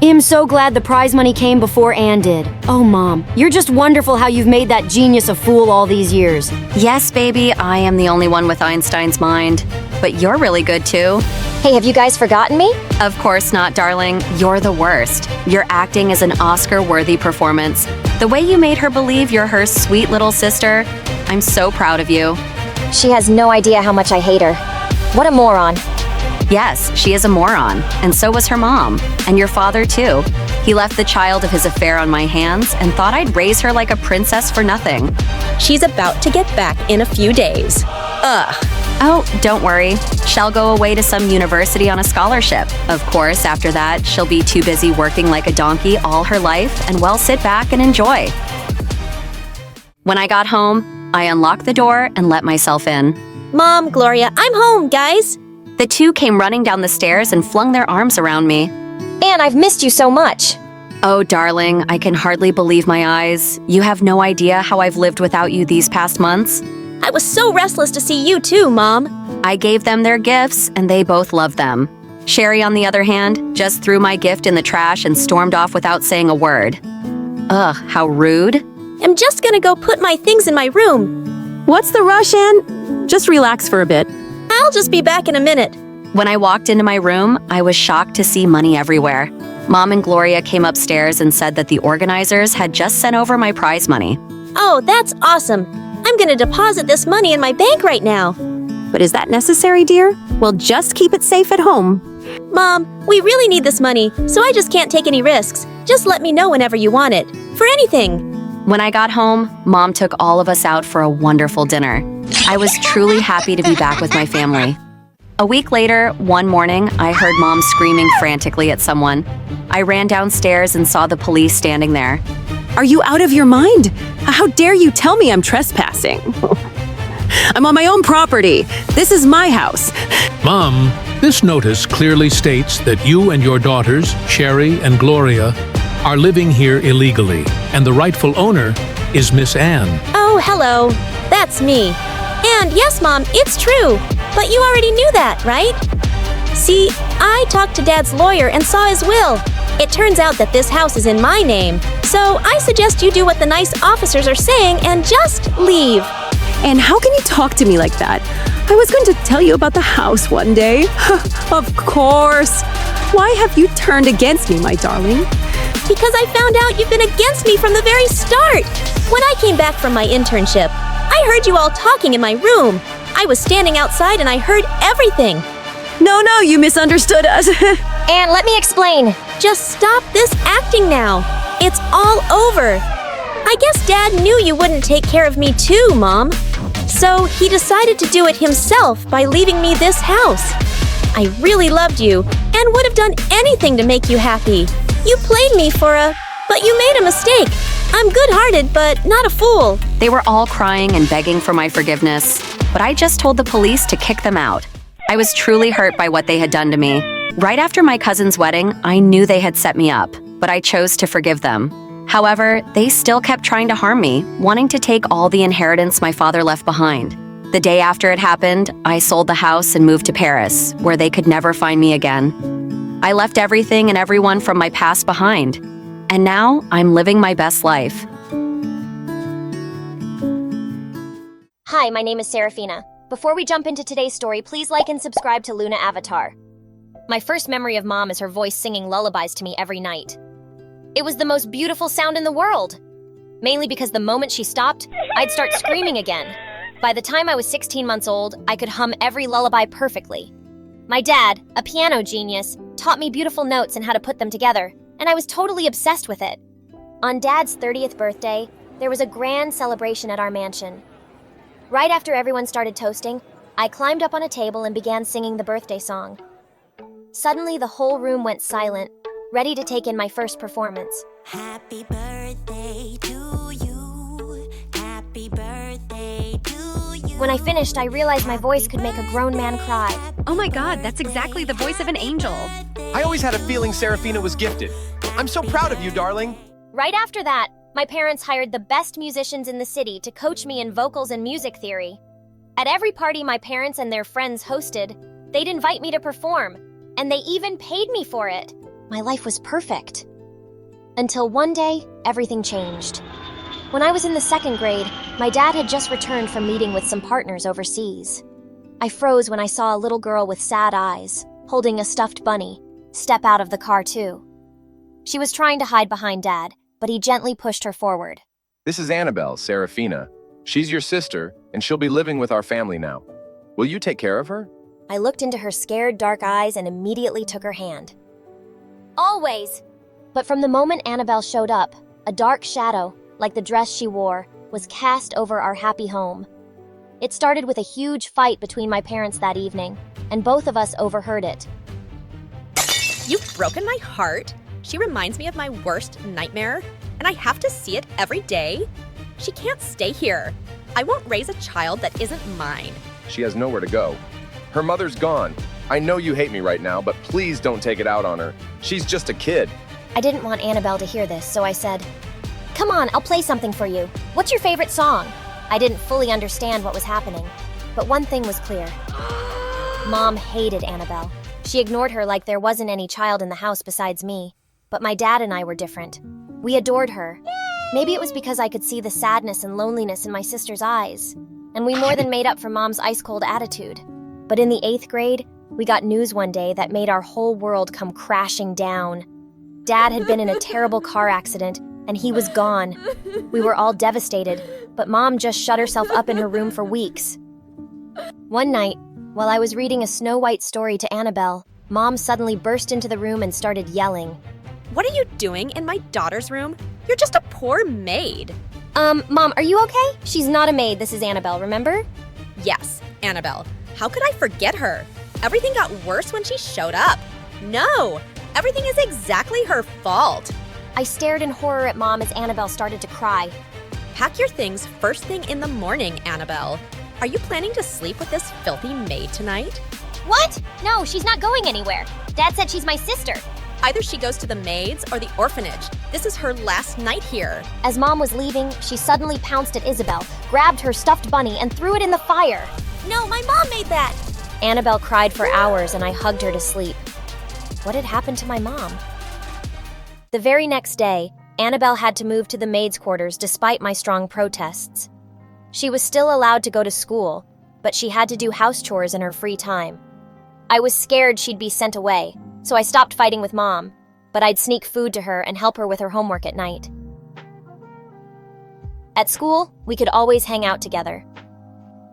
Speaker 9: I'm so glad the prize money came before Anne did. Oh, Mom, you're just wonderful how you've made that genius a fool all these years.
Speaker 12: Yes, baby, I am the only one with Einstein's mind. But you're really good, too.
Speaker 8: Hey, have you guys forgotten me?
Speaker 12: Of course not, darling. You're the worst. Your acting is an Oscar-worthy performance. The way you made her believe you're her sweet little sister, I'm so proud of you.
Speaker 8: She has no idea how much I hate her. What a moron.
Speaker 12: Yes, she is a moron, and so was her mom, and your father too. He left the child of his affair on my hands and thought I'd raise her like a princess for nothing.
Speaker 15: She's about to get back in a few days. Ugh.
Speaker 12: Oh, don't worry. She'll go away to some university on a scholarship. Of course, after that, she'll be too busy working like a donkey all her life, and well, sit back and enjoy. When I got home, I unlocked the door and let myself in.
Speaker 15: Mom, Gloria, I'm home, guys.
Speaker 12: The two came running down the stairs and flung their arms around me.
Speaker 8: Anne, I've missed you so much.
Speaker 12: Oh, darling, I can hardly believe my eyes. You have no idea how I've lived without you these past months.
Speaker 15: I was so restless to see you too, Mom.
Speaker 12: I gave them their gifts, and they both loved them. Sherry, on the other hand, just threw my gift in the trash and stormed off without saying a word. Ugh, how rude.
Speaker 15: I'm just gonna go put my things in my room.
Speaker 16: What's the rush, Anne? Just relax for a bit.
Speaker 15: I'll just be back in a minute.
Speaker 12: When I walked into my room, I was shocked to see money everywhere. Mom and Gloria came upstairs and said that the organizers had just sent over my prize money.
Speaker 15: Oh, that's awesome. I'm gonna deposit this money in my bank right now.
Speaker 16: But is that necessary, dear? Well, just keep it safe at home.
Speaker 15: Mom, we really need this money, so I just can't take any risks. Just let me know whenever you want it. For anything.
Speaker 12: When I got home, Mom took all of us out for a wonderful dinner. I was truly happy to be back with my family. A week later, one morning, I heard Mom screaming frantically at someone. I ran downstairs and saw the police standing there.
Speaker 16: Are you out of your mind? How dare you tell me I'm trespassing? I'm on my own property. This is my house.
Speaker 18: Mom, this notice clearly states that you and your daughters, Sherry and Gloria, are living here illegally, and the rightful owner is Miss Anne.
Speaker 15: Oh, hello. That's me. And yes, Mom, it's true. But you already knew that, right? See, I talked to Dad's lawyer and saw his will. It turns out that this house is in my name. So I suggest you do what the nice officers are saying and just leave.
Speaker 16: And how can you talk to me like that? I was going to tell you about the house one day. Of course. Why have you turned against me, my darling?
Speaker 15: Because I found out you've been against me from the very start. When I came back from my internship, I heard you all talking in my room. I was standing outside and I heard everything.
Speaker 16: No, you misunderstood us.
Speaker 8: Anne, let me explain.
Speaker 15: Just stop this acting now. It's all over. I guess Dad knew you wouldn't take care of me too, Mom. So he decided to do it himself by leaving me this house. I really loved you and would have done anything to make you happy. You played me but you made a mistake. I'm good-hearted, but not a fool.
Speaker 12: They were all crying and begging for my forgiveness, but I just told the police to kick them out. I was truly hurt by what they had done to me. Right after my cousin's wedding, I knew they had set me up, but I chose to forgive them. However, they still kept trying to harm me, wanting to take all the inheritance my father left behind. The day after it happened, I sold the house and moved to Paris, where they could never find me again. I left everything and everyone from my past behind, and now I'm living my best life.
Speaker 8: Hi, my name is Serafina. Before we jump into today's story, please like and subscribe to Luna Avatar. My first memory of Mom is her voice singing lullabies to me every night. It was the most beautiful sound in the world. Mainly because the moment she stopped, I'd start screaming again. By the time I was 16 months old, I could hum every lullaby perfectly. My dad, a piano genius, taught me beautiful notes and how to put them together, and I was totally obsessed with it. On Dad's 30th birthday, there was a grand celebration at our mansion. Right after everyone started toasting, I climbed up on a table and began singing the birthday song. Suddenly, the whole room went silent, ready to take in my first performance.
Speaker 19: Happy birthday to you. Happy birthday to you.
Speaker 8: When I finished, I realized my voice could make a grown man cry.
Speaker 20: Oh my god, that's exactly the voice of an angel.
Speaker 10: I always had a feeling Serafina was gifted. I'm so proud of you, darling.
Speaker 8: Right after that, my parents hired the best musicians in the city to coach me in vocals and music theory. At every party my parents and their friends hosted, they'd invite me to perform, and they even paid me for it. My life was perfect. Until one day, everything changed. When I was in the 2nd grade, my dad had just returned from meeting with some partners overseas. I froze when I saw a little girl with sad eyes, holding a stuffed bunny, step out of the car too. She was trying to hide behind Dad, but he gently pushed her forward.
Speaker 10: This is Annabelle, Serafina. She's your sister, and she'll be living with our family now. Will you take care of her?
Speaker 8: I looked into her scared, dark eyes and immediately took her hand. Always! But from the moment Annabelle showed up, a dark shadow, like the dress she wore, was cast over our happy home. It started with a huge fight between my parents that evening, and both of us overheard it.
Speaker 21: You've broken my heart. She reminds me of my worst nightmare, and I have to see it every day. She can't stay here. I won't raise a child that isn't mine.
Speaker 10: She has nowhere to go. Her mother's gone. I know you hate me right now, but please don't take it out on her. She's just a kid.
Speaker 8: I didn't want Annabelle to hear this, so I said, "Come on, I'll play something for you. What's your favorite song?" I didn't fully understand what was happening, but one thing was clear. Mom hated Annabelle. She ignored her like there wasn't any child in the house besides me, but my dad and I were different. We adored her. Maybe it was because I could see the sadness and loneliness in my sister's eyes, and we more than made up for Mom's ice-cold attitude. But in the 8th grade, we got news one day that made our whole world come crashing down. Dad had been in a terrible car accident, and he was gone. We were all devastated, but Mom just shut herself up in her room for weeks. One night, while I was reading a Snow White story to Annabelle, Mom suddenly burst into the room and started yelling.
Speaker 21: What are you doing in my daughter's room? You're just a poor maid.
Speaker 8: Mom, are you okay? She's not a maid, this is Annabelle, remember?
Speaker 21: Yes, Annabelle. How could I forget her? Everything got worse when she showed up. No, everything is exactly her fault.
Speaker 8: I stared in horror at Mom as Annabelle started to cry.
Speaker 21: Pack your things first thing in the morning, Annabelle. Are you planning to sleep with this filthy maid tonight?
Speaker 8: What? No, she's not going anywhere. Dad said she's my sister.
Speaker 21: Either she goes to the maids or the orphanage. This is her last night here.
Speaker 8: As Mom was leaving, she suddenly pounced at Isabel, grabbed her stuffed bunny, and threw it in the fire.
Speaker 15: No, my mom made that!
Speaker 8: Annabelle cried for hours and I hugged her to sleep. What had happened to my mom? The very next day, Annabelle had to move to the maids' quarters despite my strong protests. She was still allowed to go to school, but she had to do house chores in her free time. I was scared she'd be sent away, so I stopped fighting with Mom, but I'd sneak food to her and help her with her homework at night. At school, we could always hang out together.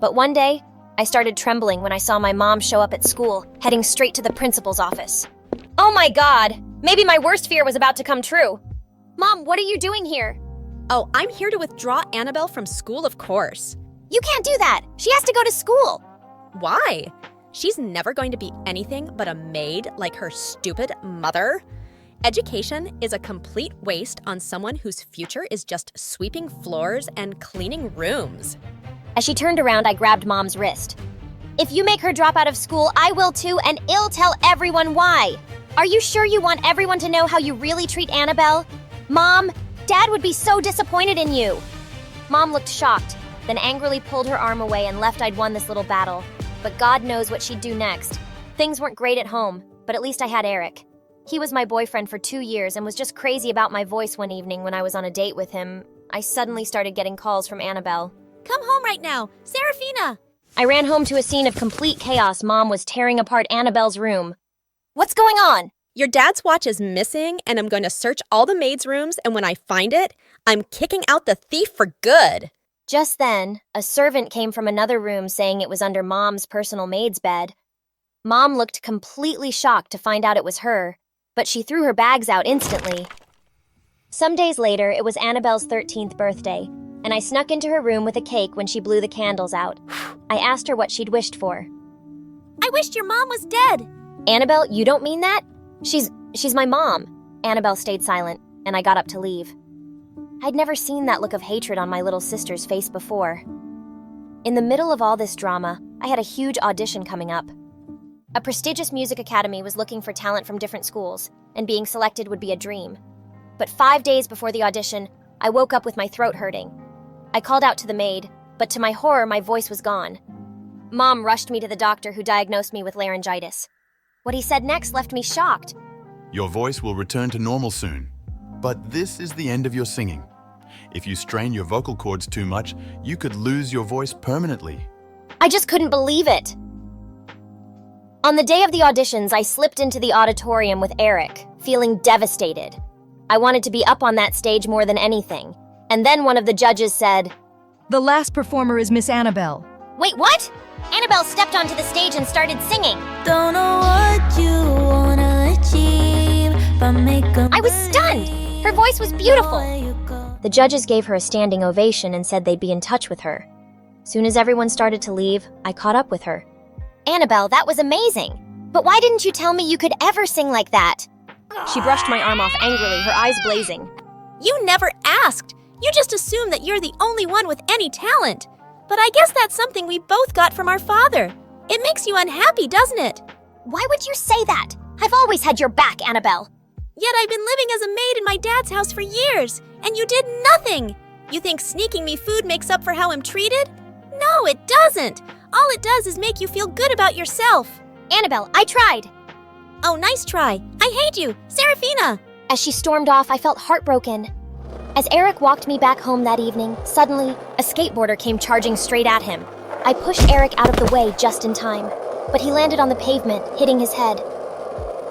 Speaker 8: But one day, I started trembling when I saw my mom show up at school, heading straight to the principal's office. Oh my God! Maybe my worst fear was about to come true. Mom, what are you doing here?
Speaker 21: Oh, I'm here to withdraw Annabelle from school, of course.
Speaker 8: You can't do that! She has to go to school!
Speaker 21: Why? She's never going to be anything but a maid like her stupid mother. Education is a complete waste on someone whose future is just sweeping floors and cleaning rooms.
Speaker 8: As she turned around, I grabbed Mom's wrist. If you make her drop out of school, I will too, and I'll tell everyone why. Are you sure you want everyone to know how you really treat Annabelle? Mom, Dad would be so disappointed in you. Mom looked shocked, then angrily pulled her arm away and left. I'd won this little battle. But God knows what she'd do next. Things weren't great at home, but at least I had Eric. He was my boyfriend for 2 years and was just crazy about my voice. One evening when I was on a date with him, I suddenly started getting calls from Annabelle.
Speaker 15: Come home right now, Serafina!
Speaker 8: I ran home to a scene of complete chaos. Mom was tearing apart Annabelle's room. What's going on?
Speaker 21: Your dad's watch is missing, and I'm going to search all the maids' rooms, and when I find it, I'm kicking out the thief for good.
Speaker 8: Just then, a servant came from another room saying it was under Mom's personal maid's bed. Mom looked completely shocked to find out it was her, but she threw her bags out instantly. Some days later, it was Annabelle's 13th birthday, and I snuck into her room with a cake when she blew the candles out. I asked her what she'd wished for.
Speaker 15: I wished your mom was dead.
Speaker 8: Annabelle, you don't mean that? She's my mom. Annabelle stayed silent, and I got up to leave. I'd never seen that look of hatred on my little sister's face before. In the middle of all this drama, I had a huge audition coming up. A prestigious music academy was looking for talent from different schools, and being selected would be a dream. But 5 days before the audition, I woke up with my throat hurting. I called out to the maid, but to my horror, my voice was gone. Mom rushed me to the doctor who diagnosed me with laryngitis. What he said next left me shocked.
Speaker 14: Your voice will return to normal soon, but this is the end of your singing. If you strain your vocal cords too much, you could lose your voice permanently.
Speaker 8: I just couldn't believe it. On the day of the auditions, I slipped into the auditorium with Eric, feeling devastated. I wanted to be up on that stage more than anything. And then one of the judges said,
Speaker 2: "The last performer is Miss Annabelle."
Speaker 8: "Wait, what?" Annabelle stepped onto the stage and started singing.
Speaker 19: Don't know what you wanna achieve, but
Speaker 8: I was stunned. Her voice was beautiful. The judges gave her a standing ovation and said they'd be in touch with her. Soon as everyone started to leave, I caught up with her. "Annabelle, that was amazing. But why didn't you tell me you could ever sing like that?" She brushed my arm off angrily, her eyes blazing.
Speaker 15: You never asked. You just assume that you're the only one with any talent. But I guess that's something we both got from our father. It makes you unhappy, doesn't it?
Speaker 8: Why would you say that? I've always had your back, Annabelle.
Speaker 15: Yet I've been living as a maid in my dad's house for years, and you did nothing. You think sneaking me food makes up for how I'm treated? No, it doesn't. All it does is make you feel good about yourself.
Speaker 8: Annabelle, I tried.
Speaker 15: Oh, nice try. I hate you, Serafina.
Speaker 8: As she stormed off, I felt heartbroken. As Eric walked me back home that evening, suddenly, a skateboarder came charging straight at him. I pushed Eric out of the way just in time, but he landed on the pavement, hitting his head.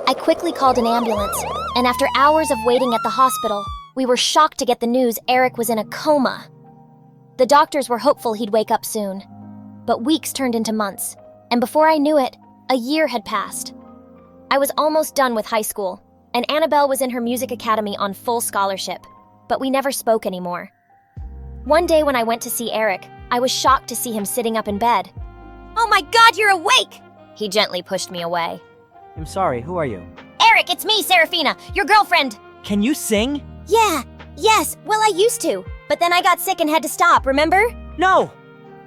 Speaker 8: I quickly called an ambulance, and after hours of waiting at the hospital, we were shocked to get the news Eric was in a coma. The doctors were hopeful he'd wake up soon, but weeks turned into months, and before I knew it, a year had passed. I was almost done with high school, and Annabelle was in her music academy on full scholarship, but we never spoke anymore. One day when I went to see Eric, I was shocked to see him sitting up in bed. "Oh my God, you're awake!" He gently pushed me away.
Speaker 7: I'm sorry, who are you?
Speaker 8: "Eric, it's me, Serafina, your girlfriend."
Speaker 7: Can you sing?
Speaker 8: Yes, well, I used to, but then I got sick and had to stop, remember?
Speaker 7: No!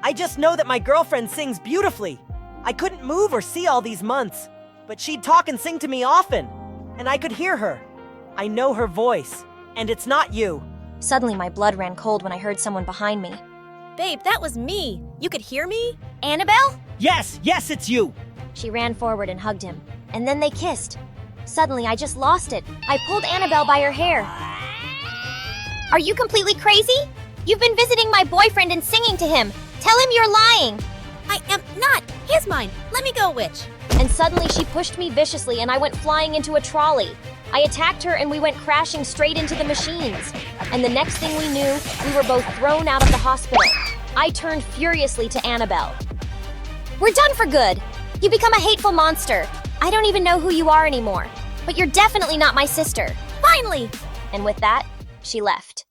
Speaker 7: I just know that my girlfriend sings beautifully. I couldn't move or see all these months, but she'd talk and sing to me often, and I could hear her. I know her voice, and it's not you.
Speaker 8: Suddenly, my blood ran cold when I heard someone behind me.
Speaker 15: Babe, that was me. You could hear me?
Speaker 8: Annabelle?
Speaker 7: Yes, it's you!
Speaker 8: She ran forward and hugged him, and then they kissed. Suddenly, I just lost it. I pulled Annabelle by her hair. "Are you completely crazy? You've been visiting my boyfriend and singing to him. Tell him you're lying."
Speaker 15: I am not. He's mine. Let me go, witch.
Speaker 8: And suddenly she pushed me viciously and I went flying into a trolley. I attacked her and we went crashing straight into the machines. And the next thing we knew, we were both thrown out of the hospital. I turned furiously to Annabelle. "We're done for good. You become a hateful monster. I don't even know who you are anymore. But you're definitely not my sister. Finally!" And with that, she left.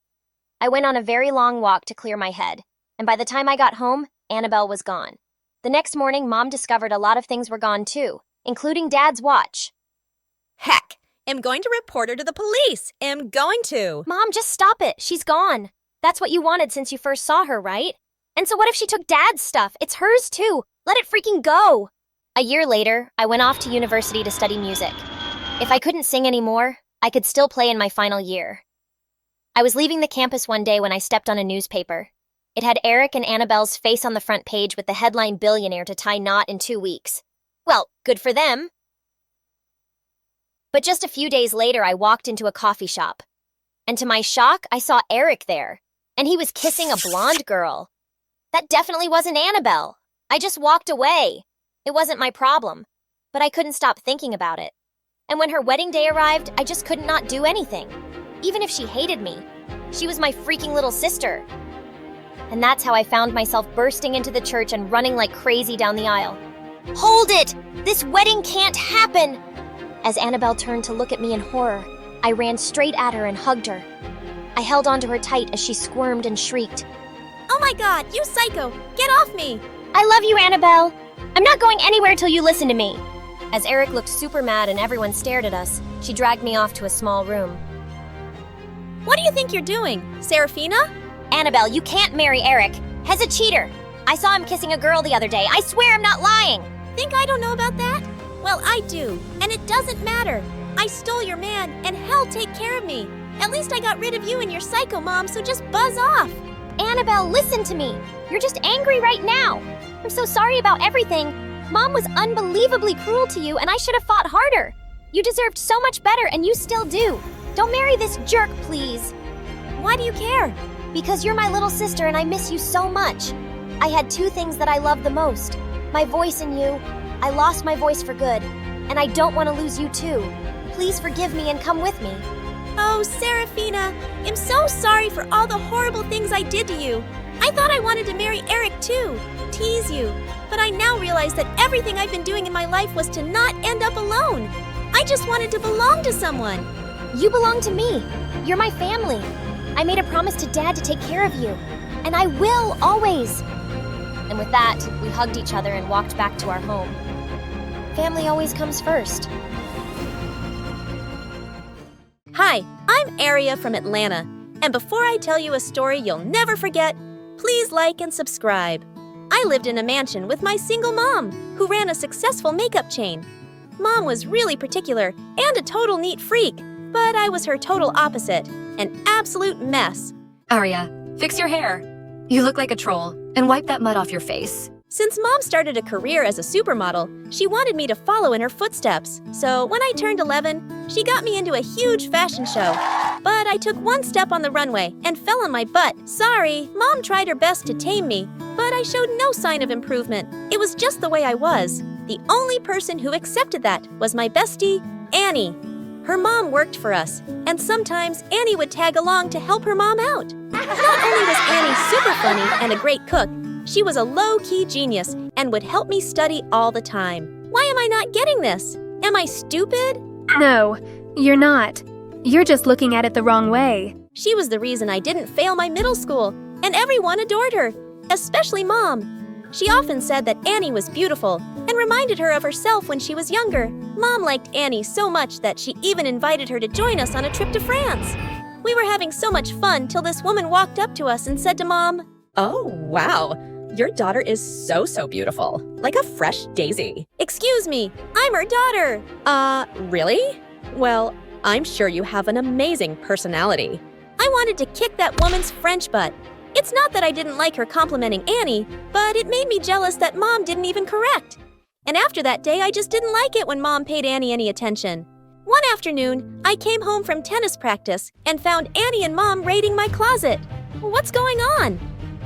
Speaker 8: I went on a very long walk to clear my head. And by the time I got home, Annabelle was gone. The next morning, Mom discovered a lot of things were gone too, including Dad's watch.
Speaker 21: Heck, am going to report her to the police. Am going to.
Speaker 8: Mom, just stop it. She's gone. That's what you wanted since you first saw her, right? And so what if she took Dad's stuff? It's hers too. Let it freaking go. A year later, I went off to university to study music. If I couldn't sing anymore, I could still play in my final year. I was leaving the campus one day when I stepped on a newspaper. It had Eric and Annabelle's face on the front page with the headline "Billionaire to tie knot in 2 weeks." Well, good for them. But just a few days later, I walked into a coffee shop. And to my shock, I saw Eric there. And he was kissing a blonde girl. That definitely wasn't Annabelle. I just walked away. It wasn't my problem. But I couldn't stop thinking about it. And when her wedding day arrived, I just couldn't not do anything. Even if she hated me. She was my freaking little sister. And that's how I found myself bursting into the church and running like crazy down the aisle. Hold it! This wedding can't happen! As Annabelle turned to look at me in horror, I ran straight at her and hugged her. I held onto her tight as she squirmed and shrieked.
Speaker 15: Oh my god, you psycho! Get off me!
Speaker 8: I love you, Annabelle! I'm not going anywhere till you listen to me! As Eric looked super mad and everyone stared at us, she dragged me off to a small room.
Speaker 15: What do you think you're doing, Serafina?
Speaker 8: Annabelle, you can't marry Eric. He's a cheater. I saw him kissing a girl the other day. I swear I'm not lying.
Speaker 15: Think I don't know about that? Well, I do, and it doesn't matter. I stole your man, and hell take care of me. At least I got rid of you and your psycho mom, so just buzz off.
Speaker 8: Annabelle, listen to me. You're just angry right now. I'm so sorry about everything. Mom was unbelievably cruel to you, and I should have fought harder. You deserved so much better, and you still do. Don't marry this jerk, please.
Speaker 15: Why do you care?
Speaker 8: Because you're my little sister, and I miss you so much. I had 2 things that I loved the most. My voice and you. I lost my voice for good, and I don't want to lose you too. Please forgive me and come with me.
Speaker 15: Oh, Serafina, I'm so sorry for all the horrible things I did to you. I thought I wanted to marry Eric too, tease you. But I now realize that everything I've been doing in my life was to not end up alone. I just wanted to belong to someone.
Speaker 8: You belong to me. You're my family. I made a promise to Dad to take care of you. And I will, always. And with that, we hugged each other and walked back to our home. Family always comes first.
Speaker 15: Hi, I'm Aria from Atlanta. And before I tell you a story you'll never forget, please like and subscribe. I lived in a mansion with my single mom, who ran a successful makeup chain. Mom was really particular and a total neat freak, but I was her total opposite, an absolute mess.
Speaker 4: Aria, fix your hair. You look like a troll, and wipe that mud off your face.
Speaker 15: Since Mom started a career as a supermodel, she wanted me to follow in her footsteps. So when I turned 11, she got me into a huge fashion show. But I took one step on the runway and fell on my butt. Sorry, Mom tried her best to tame me, but I showed no sign of improvement. It was just the way I was. The only person who accepted that was my bestie, Annie. Her mom worked for us, and sometimes Annie would tag along to help her mom out. Not only was Annie super funny and a great cook, she was a low-key genius and would help me study all the time. Why am I not getting this? Am I stupid?
Speaker 5: No, you're not. You're just looking at it the wrong way.
Speaker 15: She was the reason I didn't fail my middle school, and everyone adored her, especially Mom. She often said that Annie was beautiful and reminded her of herself when she was younger. Mom liked Annie so much that she even invited her to join us on a trip to France. We were having so much fun till this woman walked up to us and said to Mom,
Speaker 21: "Oh, wow. Your daughter is so beautiful. Like a fresh daisy."
Speaker 15: "Excuse me, I'm her daughter."
Speaker 21: Really? Well, I'm sure you have an amazing personality."
Speaker 15: I wanted to kick that woman's French butt. It's not that I didn't like her complimenting Annie, but it made me jealous that Mom didn't even correct. And after that day, I just didn't like it when Mom paid Annie any attention. One afternoon, I came home from tennis practice and found Annie and Mom raiding my closet. What's going on?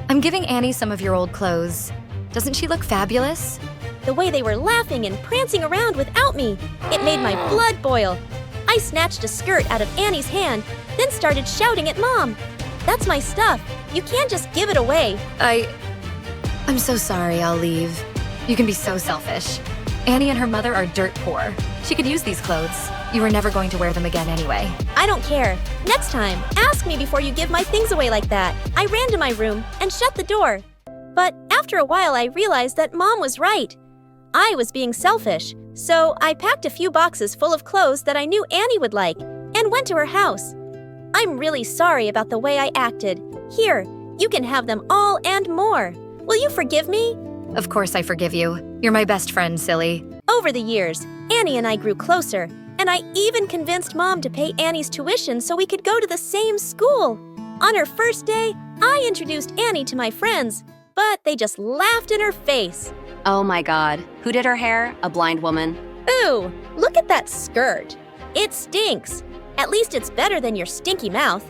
Speaker 4: I'm giving Annie some of your old clothes. Doesn't she look fabulous?
Speaker 15: The way they were laughing and prancing around without me, it made my blood boil. I snatched a skirt out of Annie's hand, then started shouting at Mom. "That's my stuff. You can't just give it away."
Speaker 4: I'm so sorry, I'll leave. You can be so selfish. Annie and her mother are dirt poor. She could use these clothes. You were never going to wear them again anyway.
Speaker 15: I don't care. Next time, ask me before you give my things away like that. I ran to my room and shut the door. But after a while, I realized that Mom was right. I was being selfish, so I packed a few boxes full of clothes that I knew Annie would like and went to her house. I'm really sorry about the way I acted. Here, you can have them all and more. Will you forgive me?
Speaker 4: Of course I forgive you. You're my best friend, silly.
Speaker 15: Over the years, Annie and I grew closer, and I even convinced Mom to pay Annie's tuition so we could go to the same school. On her first day, I introduced Annie to my friends, but they just laughed in her face.
Speaker 12: Oh my god. Who did her hair? A blind woman?
Speaker 15: Ooh, look at that skirt. It stinks. At least it's better than your stinky mouth.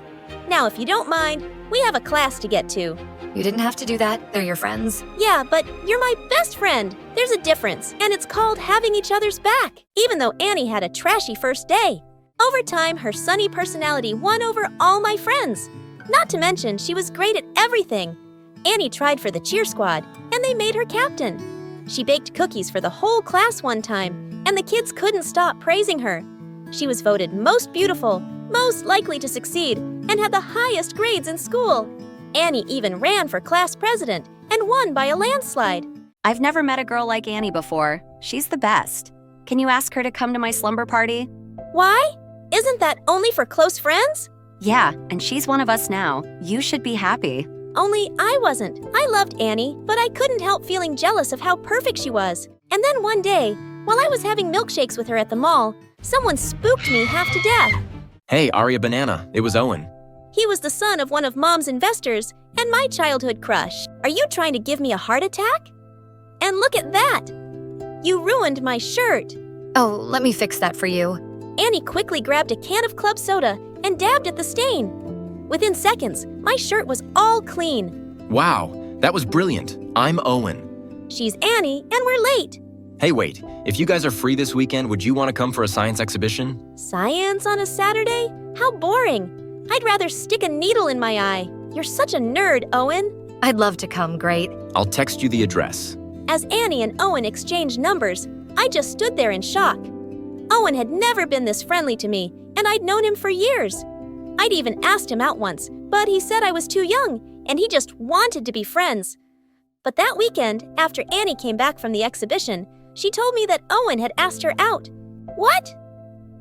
Speaker 15: Now, if you don't mind, we have a class to get to.
Speaker 4: You didn't have to do that. They're your friends.
Speaker 15: Yeah, but you're my best friend. There's a difference, and it's called having each other's back, even though Annie had a trashy first day. Over time, her sunny personality won over all my friends. Not to mention, she was great at everything. Annie tried for the cheer squad, and they made her captain. She baked cookies for the whole class one time, and the kids couldn't stop praising her. She was voted most beautiful, most likely to succeed, and had the highest grades in school. Annie even ran for class president and won by a landslide.
Speaker 12: I've never met a girl like Annie before. She's the best. Can you ask her to come to my slumber party?
Speaker 15: Why? Isn't that only for close friends?
Speaker 12: Yeah, and she's one of us now. You should be happy.
Speaker 15: Only I wasn't. I loved Annie, but I couldn't help feeling jealous of how perfect she was. And then one day, while I was having milkshakes with her at the mall, someone spooked me half to death.
Speaker 3: Hey, Aria Banana, it was Owen.
Speaker 15: He was the son of one of Mom's investors and my childhood crush. Are you trying to give me a heart attack? And look at that! You ruined my shirt.
Speaker 4: Oh, let me fix that for you.
Speaker 15: Annie quickly grabbed a can of club soda and dabbed at the stain. Within seconds, my shirt was all clean.
Speaker 3: Wow, that was brilliant. I'm Owen.
Speaker 15: She's Annie, and we're late.
Speaker 3: Hey, wait. If you guys are free this weekend, would you want to come for a science exhibition?
Speaker 15: Science on a Saturday? How boring. I'd rather stick a needle in my eye. You're such a nerd, Owen.
Speaker 4: I'd love to come, great.
Speaker 3: I'll text you the address.
Speaker 15: As Annie and Owen exchanged numbers, I just stood there in shock. Owen had never been this friendly to me, and I'd known him for years. I'd even asked him out once, but he said I was too young, and he just wanted to be friends. But that weekend, after Annie came back from the exhibition, she told me that Owen had asked her out. What?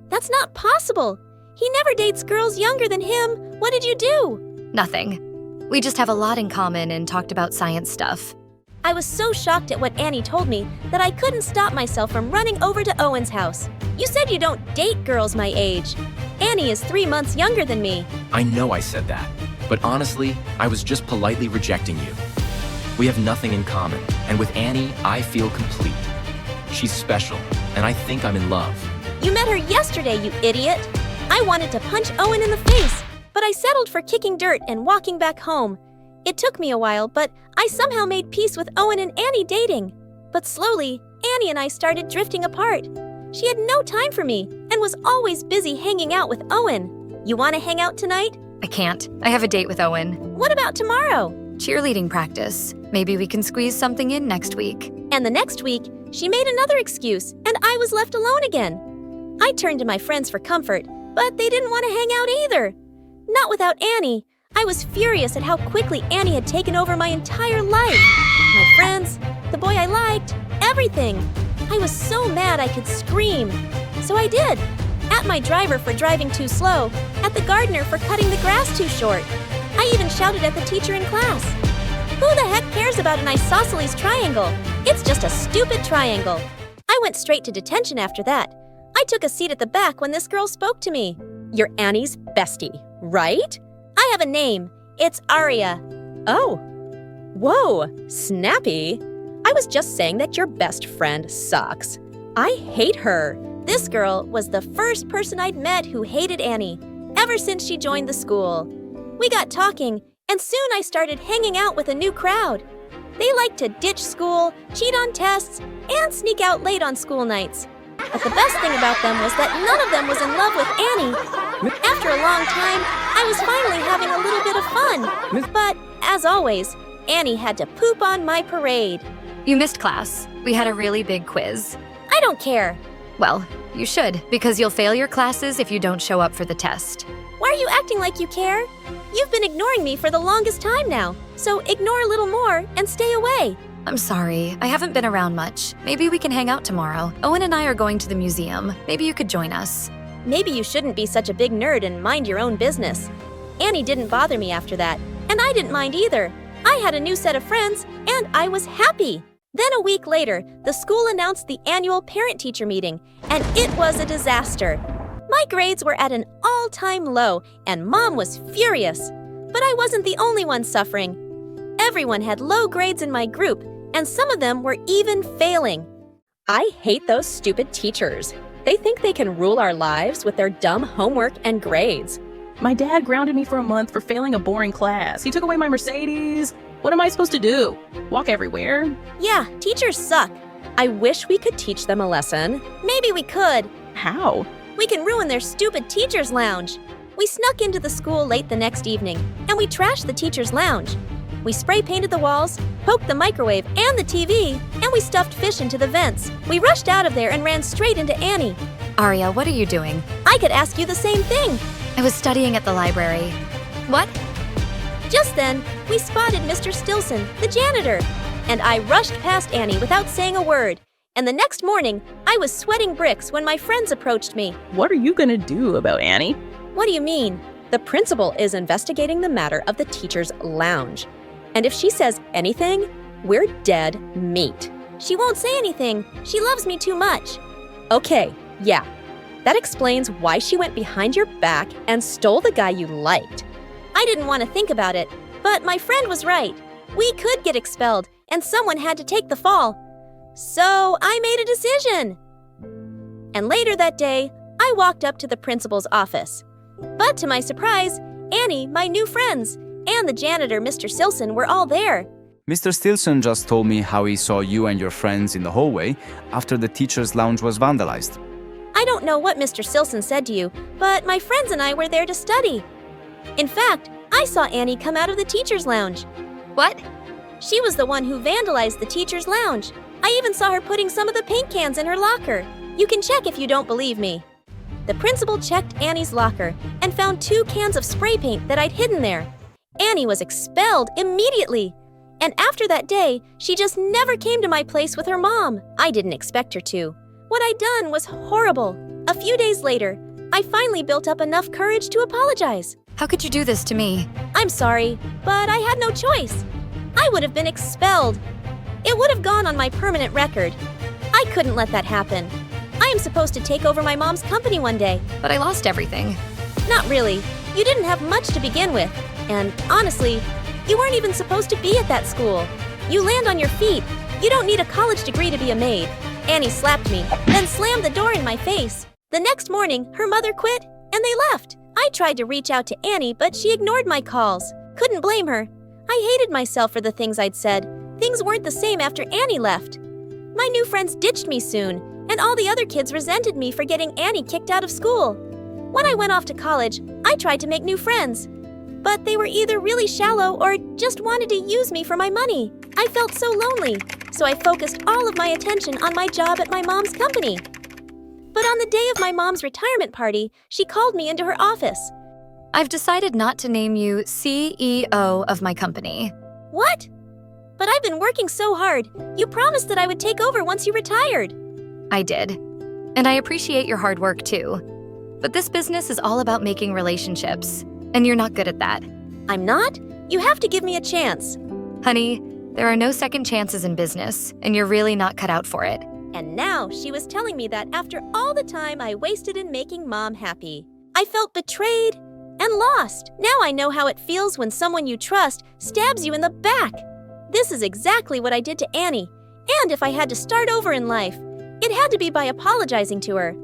Speaker 15: That's not possible. He never dates girls younger than him. What did you do?
Speaker 4: Nothing. We just have a lot in common and talked about science stuff.
Speaker 15: I was so shocked at what Annie told me that I couldn't stop myself from running over to Owen's house. You said you don't date girls my age. Annie is 3 months younger than me.
Speaker 3: I know I said that, but honestly, I was just politely rejecting you. We have nothing in common, and with Annie, I feel complete. She's special, and I think I'm in love.
Speaker 15: You met her yesterday, you idiot. I wanted to punch Owen in the face, but I settled for kicking dirt and walking back home. It took me a while, but I somehow made peace with Owen and Annie dating. But slowly, Annie and I started drifting apart. She had no time for me and was always busy hanging out with Owen. You want to hang out tonight?
Speaker 4: I can't. I have a date with Owen.
Speaker 15: What about tomorrow?
Speaker 4: Cheerleading practice. Maybe we can squeeze something in next week.
Speaker 15: And the next week, she made another excuse, and I was left alone again. I turned to my friends for comfort, but they didn't want to hang out either. Not without Annie. I was furious at how quickly Annie had taken over my entire life. My friends, the boy I liked, everything. I was so mad I could scream. So I did. At my driver for driving too slow, at the gardener for cutting the grass too short. I even shouted at the teacher in class. Who the heck cares about an isosceles triangle? It's just a stupid triangle. I went straight to detention after that. I took a seat at the back when this girl spoke to me.
Speaker 21: You're Annie's bestie, right?
Speaker 15: I have a name. It's Aria.
Speaker 21: Oh. Whoa, snappy. I was just saying that your best friend sucks. I hate her.
Speaker 15: This girl was the first person I'd met who hated Annie, ever since she joined the school. We got talking, and soon I started hanging out with a new crowd. They liked to ditch school, cheat on tests, and sneak out late on school nights. But the best thing about them was that none of them was in love with Annie. After a long time, I was finally having a little bit of fun. But, as always, Annie had to poop on my parade.
Speaker 4: You missed class. We had a really big quiz.
Speaker 15: I don't care.
Speaker 4: Well, you should, because you'll fail your classes if you don't show up for the test.
Speaker 15: Why are you acting like you care? You've been ignoring me for the longest time now, so ignore a little more and stay away.
Speaker 4: I'm sorry, I haven't been around much. Maybe we can hang out tomorrow. Owen and I are going to the museum. Maybe you could join us.
Speaker 15: Maybe you shouldn't be such a big nerd and mind your own business. Annie didn't bother me after that, and I didn't mind either. I had a new set of friends, and I was happy. Then a week later, the school announced the annual parent-teacher meeting, and it was a disaster. My grades were at an all-time low, and Mom was furious. But I wasn't the only one suffering. Everyone had low grades in my group, and some of them were even failing.
Speaker 21: I hate those stupid teachers. They think they can rule our lives with their dumb homework and grades.
Speaker 6: My dad grounded me for a month for failing a boring class. He took away my Mercedes. What am I supposed to do? Walk everywhere?
Speaker 15: Yeah, teachers suck.
Speaker 21: I wish we could teach them a lesson.
Speaker 15: Maybe we could.
Speaker 6: How?
Speaker 15: We can ruin their stupid teacher's lounge. We snuck into the school late the next evening, and we trashed the teacher's lounge. We spray painted the walls, poked the microwave and the TV, and we stuffed fish into the vents. We rushed out of there and ran straight into Annie.
Speaker 4: Aria, what are you doing?
Speaker 15: I could ask you the same thing.
Speaker 4: I was studying at the library. What?
Speaker 15: Just then, we spotted Mr. Stilson, the janitor, and I rushed past Annie without saying a word. And the next morning, I was sweating bricks when my friends approached me.
Speaker 6: What are you gonna do about Annie?
Speaker 15: What do you mean?
Speaker 21: The principal is investigating the matter of the teacher's lounge. And if she says anything, we're dead meat.
Speaker 15: She won't say anything. She loves me too much.
Speaker 21: Okay, yeah. That explains why she went behind your back and stole the guy you liked.
Speaker 15: I didn't want to think about it, but my friend was right. We could get expelled, and someone had to take the fall. So I made a decision. And later that day, I walked up to the principal's office. But to my surprise, Annie, my new friends, and the janitor, Mr. Stilson, were all there.
Speaker 22: Mr. Stilson just told me how he saw you and your friends in the hallway after the teacher's lounge was vandalized.
Speaker 15: I don't know what Mr. Stilson said to you, but my friends and I were there to study. In fact, I saw Annie come out of the teacher's lounge.
Speaker 4: What?
Speaker 15: She was the one who vandalized the teacher's lounge. I even saw her putting some of the paint cans in her locker. You can check if you don't believe me. The principal checked Annie's locker and found 2 cans of spray paint that I'd hidden there. Annie was expelled immediately. And after that day, she just never came to my place with her mom. I didn't expect her to. What I'd done was horrible. A few days later, I finally built up enough courage to apologize.
Speaker 4: How could you do this to me?
Speaker 15: I'm sorry, but I had no choice. I would have been expelled. It would have gone on my permanent record. I couldn't let that happen. I am supposed to take over my mom's company one day.
Speaker 4: But I lost everything.
Speaker 15: Not really. You didn't have much to begin with. And honestly, you weren't even supposed to be at that school. You land on your feet. You don't need a college degree to be a maid. Annie slapped me, then slammed the door in my face. The next morning, her mother quit, and they left. I tried to reach out to Annie, but she ignored my calls. Couldn't blame her. I hated myself for the things I'd said. Things weren't the same after Annie left. My new friends ditched me soon, and all the other kids resented me for getting Annie kicked out of school. When I went off to college, I tried to make new friends. But they were either really shallow or just wanted to use me for my money. I felt so lonely, so I focused all of my attention on my job at my mom's company. But on the day of my mom's retirement party, she called me into her office.
Speaker 4: I've decided not to name you CEO of my company.
Speaker 15: What? But I've been working so hard. You promised that I would take over once you retired.
Speaker 4: I did. And I appreciate your hard work too. But this business is all about making relationships, and you're not good at that.
Speaker 15: I'm not? You have to give me a chance.
Speaker 4: Honey, there are no second chances in business, and you're really not cut out for it.
Speaker 15: And now she was telling me that after all the time I wasted in making Mom happy, I felt betrayed and lost. Now I know how it feels when someone you trust stabs you in the back. This is exactly what I did to Annie. And if I had to start over in life, it had to be by apologizing to her.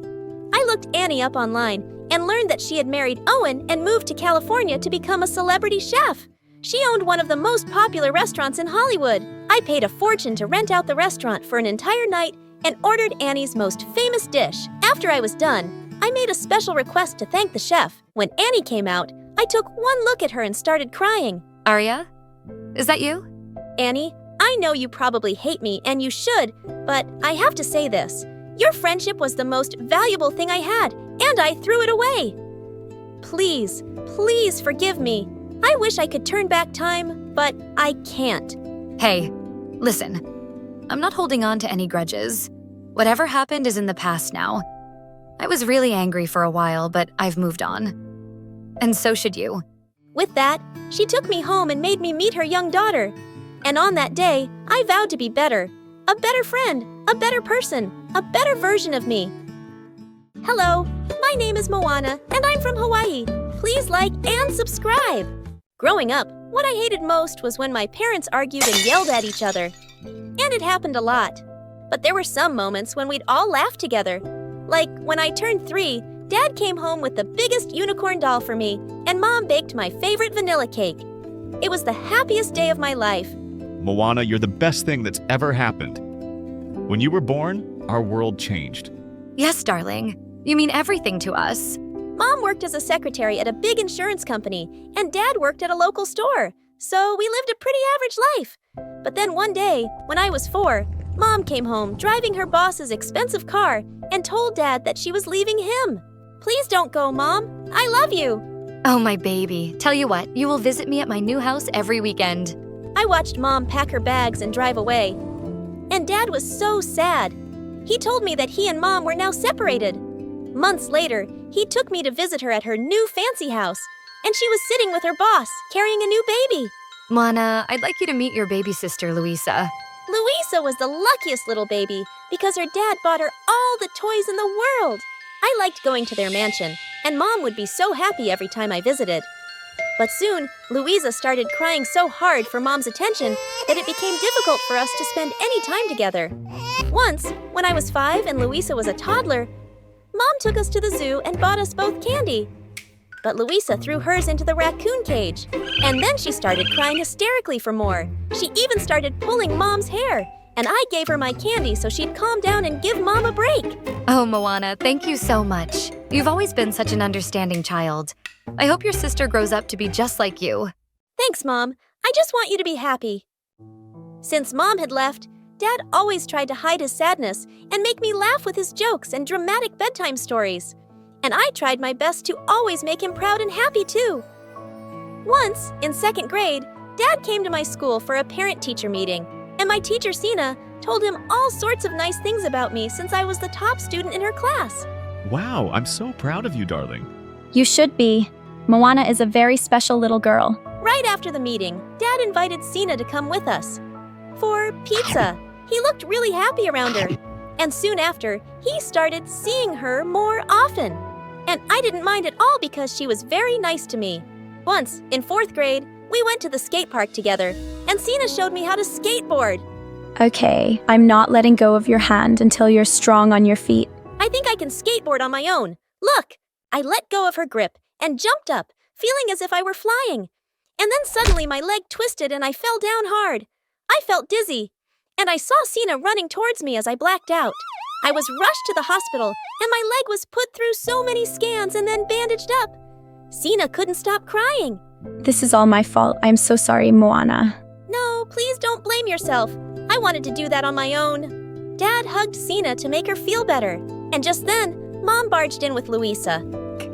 Speaker 15: I looked Annie up online and learned that she had married Owen and moved to California to become a celebrity chef. She owned one of the most popular restaurants in Hollywood. I paid a fortune to rent out the restaurant for an entire night and ordered Annie's most famous dish. After I was done, I made a special request to thank the chef. When Annie came out, I took one look at her and started crying.
Speaker 4: Aria? Is that you?
Speaker 15: Annie, I know you probably hate me, and you should, but I have to say this. Your friendship was the most valuable thing I had, and I threw it away. Please, please forgive me. I wish I could turn back time, but I can't.
Speaker 4: Hey, listen. I'm not holding on to any grudges. Whatever happened is in the past now. I was really angry for a while, but I've moved on. And so should you.
Speaker 15: With that, she took me home and made me meet her young daughter. And on that day, I vowed to be better. A better friend, a better person, a better version of me. Hello, my name is Moana, and I'm from Hawaii. Please like and subscribe. Growing up, what I hated most was when my parents argued and yelled at each other. And it happened a lot. But there were some moments when we'd all laugh together. Like when I turned 3, Dad came home with the biggest unicorn doll for me, and Mom baked my favorite vanilla cake. It was the happiest day of my life.
Speaker 1: Moana, you're the best thing that's ever happened. When you were born, our world changed.
Speaker 4: Yes, darling. You mean everything to us.
Speaker 15: Mom worked as a secretary at a big insurance company, and Dad worked at a local store, so we lived a pretty average life. But then one day, when I was 4, Mom came home driving her boss's expensive car and told Dad that she was leaving him. Please don't go, Mom. I love you.
Speaker 4: Oh, my baby. Tell you what, you will visit me at my new house every weekend.
Speaker 15: I watched Mom pack her bags and drive away. And Dad was so sad. He told me that he and Mom were now separated. Months later, he took me to visit her at her new fancy house, and she was sitting with her boss, carrying a new baby.
Speaker 4: Moana, I'd like you to meet your baby sister, Luisa.
Speaker 15: Luisa was the luckiest little baby because her dad bought her all the toys in the world. I liked going to their mansion, and Mom would be so happy every time I visited. But soon, Luisa started crying so hard for Mom's attention that it became difficult for us to spend any time together. Once, when I was 5 and Luisa was a toddler, Mom took us to the zoo and bought us both candy. But Luisa threw hers into the raccoon cage, and then she started crying hysterically for more. She even started pulling Mom's hair, and I gave her my candy so she'd calm down and give Mom a break.
Speaker 4: Oh, Moana, thank you so much. You've always been such an understanding child. I hope your sister grows up to be just like you.
Speaker 15: Thanks, Mom. I just want you to be happy. Since Mom had left, Dad always tried to hide his sadness and make me laugh with his jokes and dramatic bedtime stories. And I tried my best to always make him proud and happy, too. Once, in 2nd grade, Dad came to my school for a parent-teacher meeting, and my teacher, Sina, told him all sorts of nice things about me since I was the top student in her class.
Speaker 1: Wow, I'm so proud of you, darling.
Speaker 11: You should be. Moana is a very special little girl.
Speaker 15: Right after the meeting, Dad invited Sina to come with us. For pizza. He looked really happy around her. And soon after, he started seeing her more often. And I didn't mind at all because she was very nice to me. Once, in 4th grade, we went to the skate park together, and Sina showed me how to skateboard.
Speaker 11: Okay, I'm not letting go of your hand until you're strong on your feet.
Speaker 15: I think I can skateboard on my own. Look! I let go of her grip and jumped up, feeling as if I were flying. And then suddenly my leg twisted and I fell down hard. I felt dizzy, and I saw Sina running towards me as I blacked out. I was rushed to the hospital, and my leg was put through so many scans and then bandaged up. Sina couldn't stop crying.
Speaker 11: This is all my fault. I'm so sorry, Moana.
Speaker 15: No, please don't blame yourself. I wanted to do that on my own. Dad hugged Sina to make her feel better, and just then, Mom barged in with Luisa.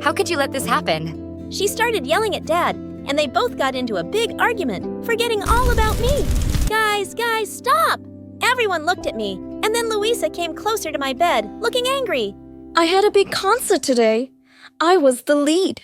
Speaker 4: How could you let this happen?
Speaker 15: She started yelling at Dad, and they both got into a big argument, forgetting all about me. Guys, stop! Everyone looked at me, and then Luisa came closer to my bed, looking angry.
Speaker 23: I had a big concert today. I was the lead.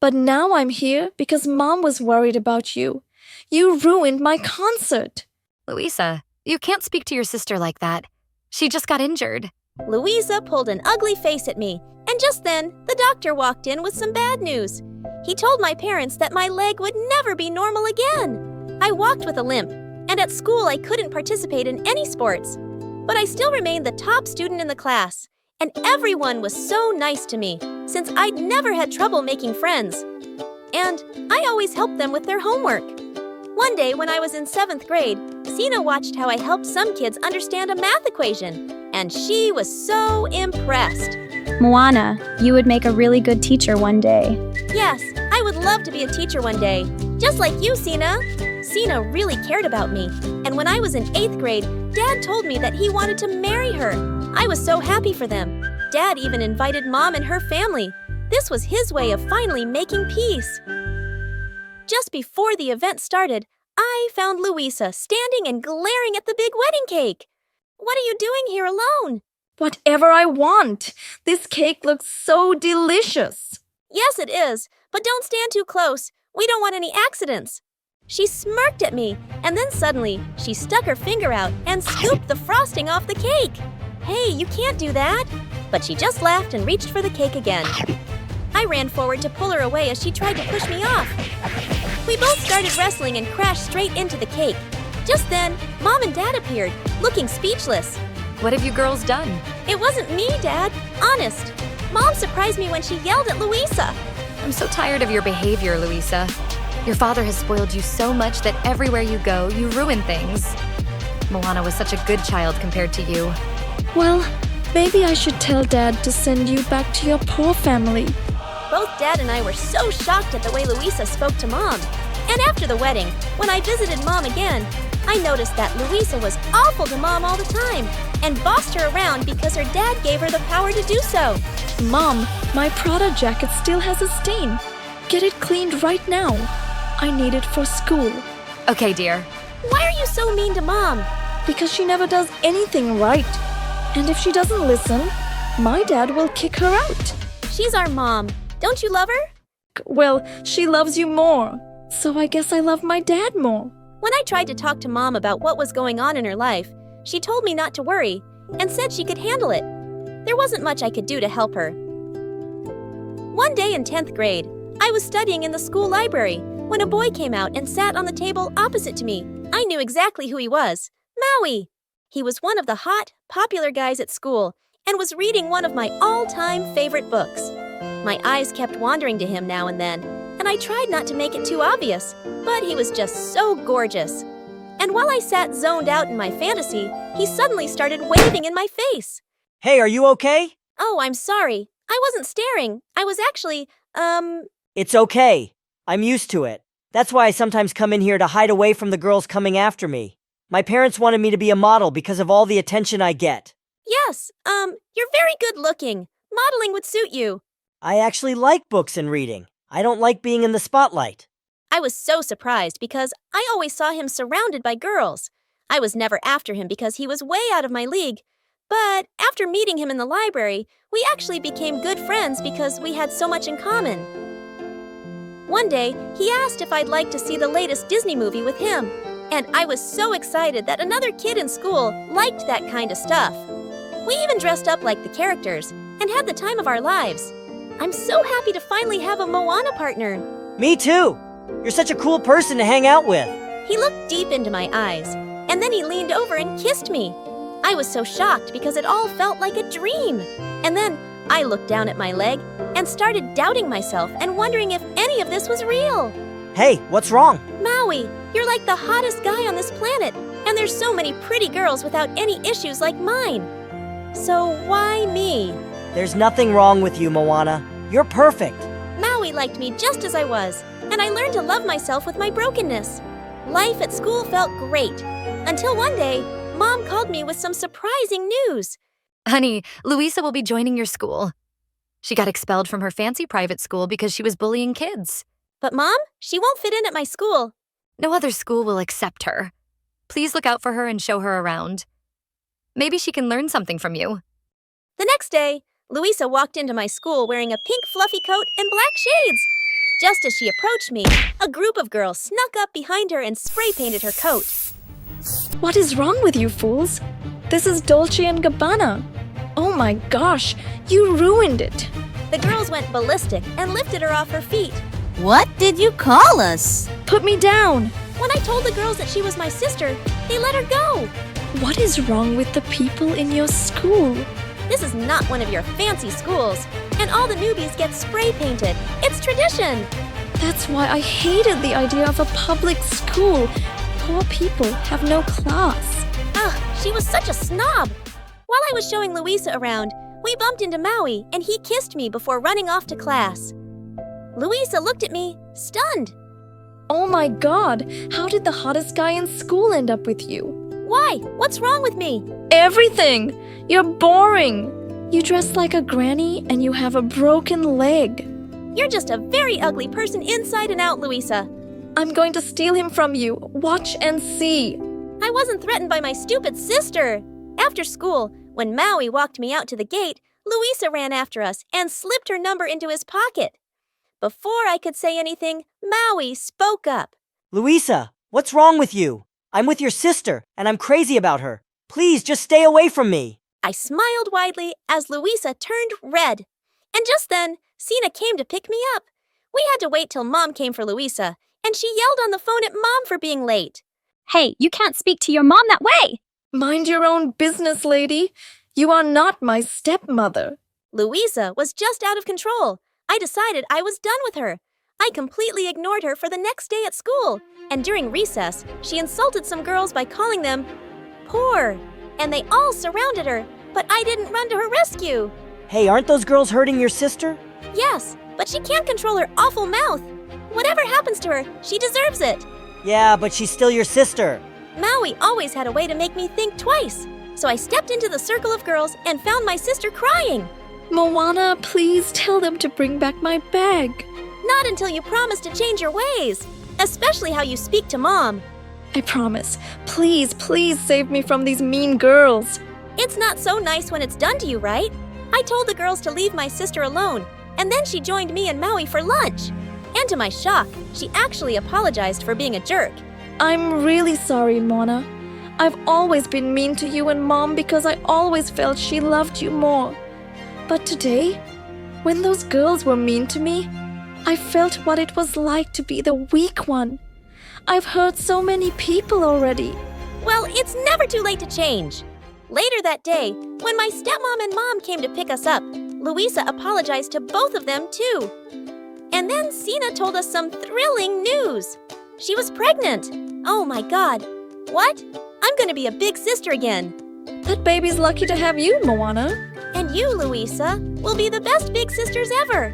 Speaker 23: But now I'm here because Mom was worried about you. You ruined my concert.
Speaker 4: Luisa, you can't speak to your sister like that. She just got injured.
Speaker 15: Luisa pulled an ugly face at me, and just then, the doctor walked in with some bad news. He told my parents that my leg would never be normal again. I walked with a limp, and at school I couldn't participate in any sports. But I still remained the top student in the class, and everyone was so nice to me, since I'd never had trouble making friends. And I always helped them with their homework. One day when I was in 7th grade, Sina watched how I helped some kids understand a math equation, and she was so impressed.
Speaker 11: Moana, you would make a really good teacher one day.
Speaker 15: Yes, I would love to be a teacher one day, just like you, Sina. Sina really cared about me, and when I was in 8th grade, Dad told me that he wanted to marry her. I was so happy for them. Dad even invited Mom and her family. This was his way of finally making peace. Just before the event started, I found Luisa standing and glaring at the big wedding cake. What are you doing here alone?
Speaker 23: Whatever I want. This cake looks so delicious.
Speaker 15: Yes, it is, but don't stand too close. We don't want any accidents. She smirked at me, and then suddenly, she stuck her finger out and scooped the frosting off the cake. Hey, you can't do that. But she just laughed and reached for the cake again. I ran forward to pull her away as she tried to push me off.
Speaker 21: We both started wrestling and crashed straight into the cake. Just then, Mom and Dad appeared, looking speechless.
Speaker 4: What have you girls done?
Speaker 21: It wasn't me, Dad. Honest. Mom surprised me when she yelled at Luisa.
Speaker 4: I'm so tired of your behavior, Luisa. Your father has spoiled you so much that everywhere you go, you ruin things. Moana was such a good child compared to you.
Speaker 23: Well, maybe I should tell Dad to send you back to your poor family.
Speaker 21: Both Dad and I were so shocked at the way Luisa spoke to Mom. And after the wedding, when I visited Mom again, I noticed that Luisa was awful to Mom all the time and bossed her around because her dad gave her the power to do so.
Speaker 23: Mom, my Prada jacket still has a stain. Get it cleaned right now. I need it for school.
Speaker 4: Okay, dear.
Speaker 21: Why are you so mean to Mom?
Speaker 23: Because she never does anything right. And if she doesn't listen, my dad will kick her out.
Speaker 21: She's our mom. Don't you love her?
Speaker 23: Well, she loves you more. So I guess I love my dad more.
Speaker 21: When I tried to talk to Mom about what was going on in her life, she told me not to worry and said she could handle it. There wasn't much I could do to help her. One day in 10th grade, I was studying in the school library when a boy came out and sat on the table opposite to me. I knew exactly who he was. Maui! He was one of the hot, popular guys at school and was reading one of my all-time favorite books. My eyes kept wandering to him now and then, and I tried not to make it too obvious, but he was just so gorgeous. And while I sat zoned out in my fantasy, he suddenly started waving in my face.
Speaker 7: Hey, are you okay?
Speaker 21: Oh, I'm sorry. I wasn't staring. I was actually,
Speaker 7: It's okay. I'm used to it. That's why I sometimes come in here to hide away from the girls coming after me. My parents wanted me to be a model because of all the attention I get.
Speaker 21: Yes, you're very good looking. Modeling would suit you.
Speaker 7: I actually like books and reading. I don't like being in the spotlight.
Speaker 21: I was so surprised because I always saw him surrounded by girls. I was never after him because he was way out of my league. But after meeting him in the library, we actually became good friends because we had so much in common. One day, he asked if I'd like to see the latest Disney movie with him. And I was so excited that another kid in school liked that kind of stuff. We even dressed up like the characters and had the time of our lives. I'm so happy to finally have a Moana partner.
Speaker 7: Me too. You're such a cool person to hang out with.
Speaker 21: He looked deep into my eyes, and then he leaned over and kissed me. I was so shocked because it all felt like a dream. And then I looked down at my leg and started doubting myself and wondering if any of this was real.
Speaker 7: Hey, what's wrong?
Speaker 21: Maui, you're like the hottest guy on this planet, and there's so many pretty girls without any issues like mine. So why me?
Speaker 7: There's nothing wrong with you, Moana. You're perfect.
Speaker 21: Maui liked me just as I was, and I learned to love myself with my brokenness. Life at school felt great, until one day, Mom called me with some surprising news.
Speaker 4: Honey, Luisa will be joining your school. She got expelled from her fancy private school because she was bullying kids.
Speaker 21: But Mom, she won't fit in at my school.
Speaker 4: No other school will accept her. Please look out for her and show her around. Maybe she can learn something from you.
Speaker 21: The next day, Luisa walked into my school wearing a pink fluffy coat and black shades. Just as she approached me, a group of girls snuck up behind her and spray painted her coat.
Speaker 23: What is wrong with you fools? This is Dolce & Gabbana. Oh my gosh, you ruined it.
Speaker 21: The girls went ballistic and lifted her off her feet.
Speaker 15: What did you call us?
Speaker 23: Put me down.
Speaker 21: When I told the girls that she was my sister, they let her go.
Speaker 23: What is wrong with the people in your school?
Speaker 21: This is not one of your fancy schools, and all the newbies get spray painted. It's tradition.
Speaker 23: That's why I hated the idea of a public school. Poor people have no class.
Speaker 21: Ugh, she was such a snob. While I was showing Luisa around, we bumped into Maui, and he kissed me before running off to class. Luisa looked at me, stunned.
Speaker 23: Oh my god, how did the hottest guy in school end up with you?
Speaker 21: Why? What's wrong with me?
Speaker 23: Everything! You're boring! You dress like a granny and you have a broken leg.
Speaker 21: You're just a very ugly person inside and out, Luisa.
Speaker 23: I'm going to steal him from you. Watch and see.
Speaker 21: I wasn't threatened by my stupid sister. After school, when Maui walked me out to the gate, Luisa ran after us and slipped her number into his pocket. Before I could say anything, Maui spoke up.
Speaker 7: Luisa, what's wrong with you? I'm with your sister, and I'm crazy about her. Please, just stay away from me.
Speaker 21: I smiled widely as Luisa turned red. And just then, Sina came to pick me up. We had to wait till Mom came for Luisa,
Speaker 15: and she yelled on the phone at Mom for being late.
Speaker 11: Hey, you can't speak to your mom that way!
Speaker 23: Mind your own business, lady. You are not my stepmother.
Speaker 15: Louisa was just out of control. I decided I was done with her. I completely ignored her for the next day at school, and during recess, she insulted some girls by calling them poor, and they all surrounded her, but I didn't run to her rescue.
Speaker 7: Hey, aren't those girls hurting your sister?
Speaker 15: Yes, but she can't control her awful mouth. Whatever happens to her, she deserves it.
Speaker 7: Yeah, but she's still your sister.
Speaker 15: Maui always had a way to make me think twice, so I stepped into the circle of girls and found my sister crying.
Speaker 23: Moana, please tell them to bring back my bag.
Speaker 15: Not until you promise to change your ways, especially how you speak to Mom.
Speaker 23: I promise. Please, please save me from these mean girls.
Speaker 15: It's not so nice when it's done to you, right? I told the girls to leave my sister alone, and then she joined me and Maui for lunch. And to my shock, she actually apologized for being a jerk.
Speaker 23: I'm really sorry, Mona. I've always been mean to you and Mom because I always felt she loved you more. But today, when those girls were mean to me, I felt what it was like to be the weak one. I've hurt so many people already.
Speaker 15: Well, it's never too late to change. Later that day, when my stepmom and Mom came to pick us up, Louisa apologized to both of them too. And then Sina told us some thrilling news. She was pregnant. Oh my God. What? I'm gonna be a big sister again.
Speaker 23: That baby's lucky to have you, Moana.
Speaker 15: And you, Louisa, will be the best big sisters ever.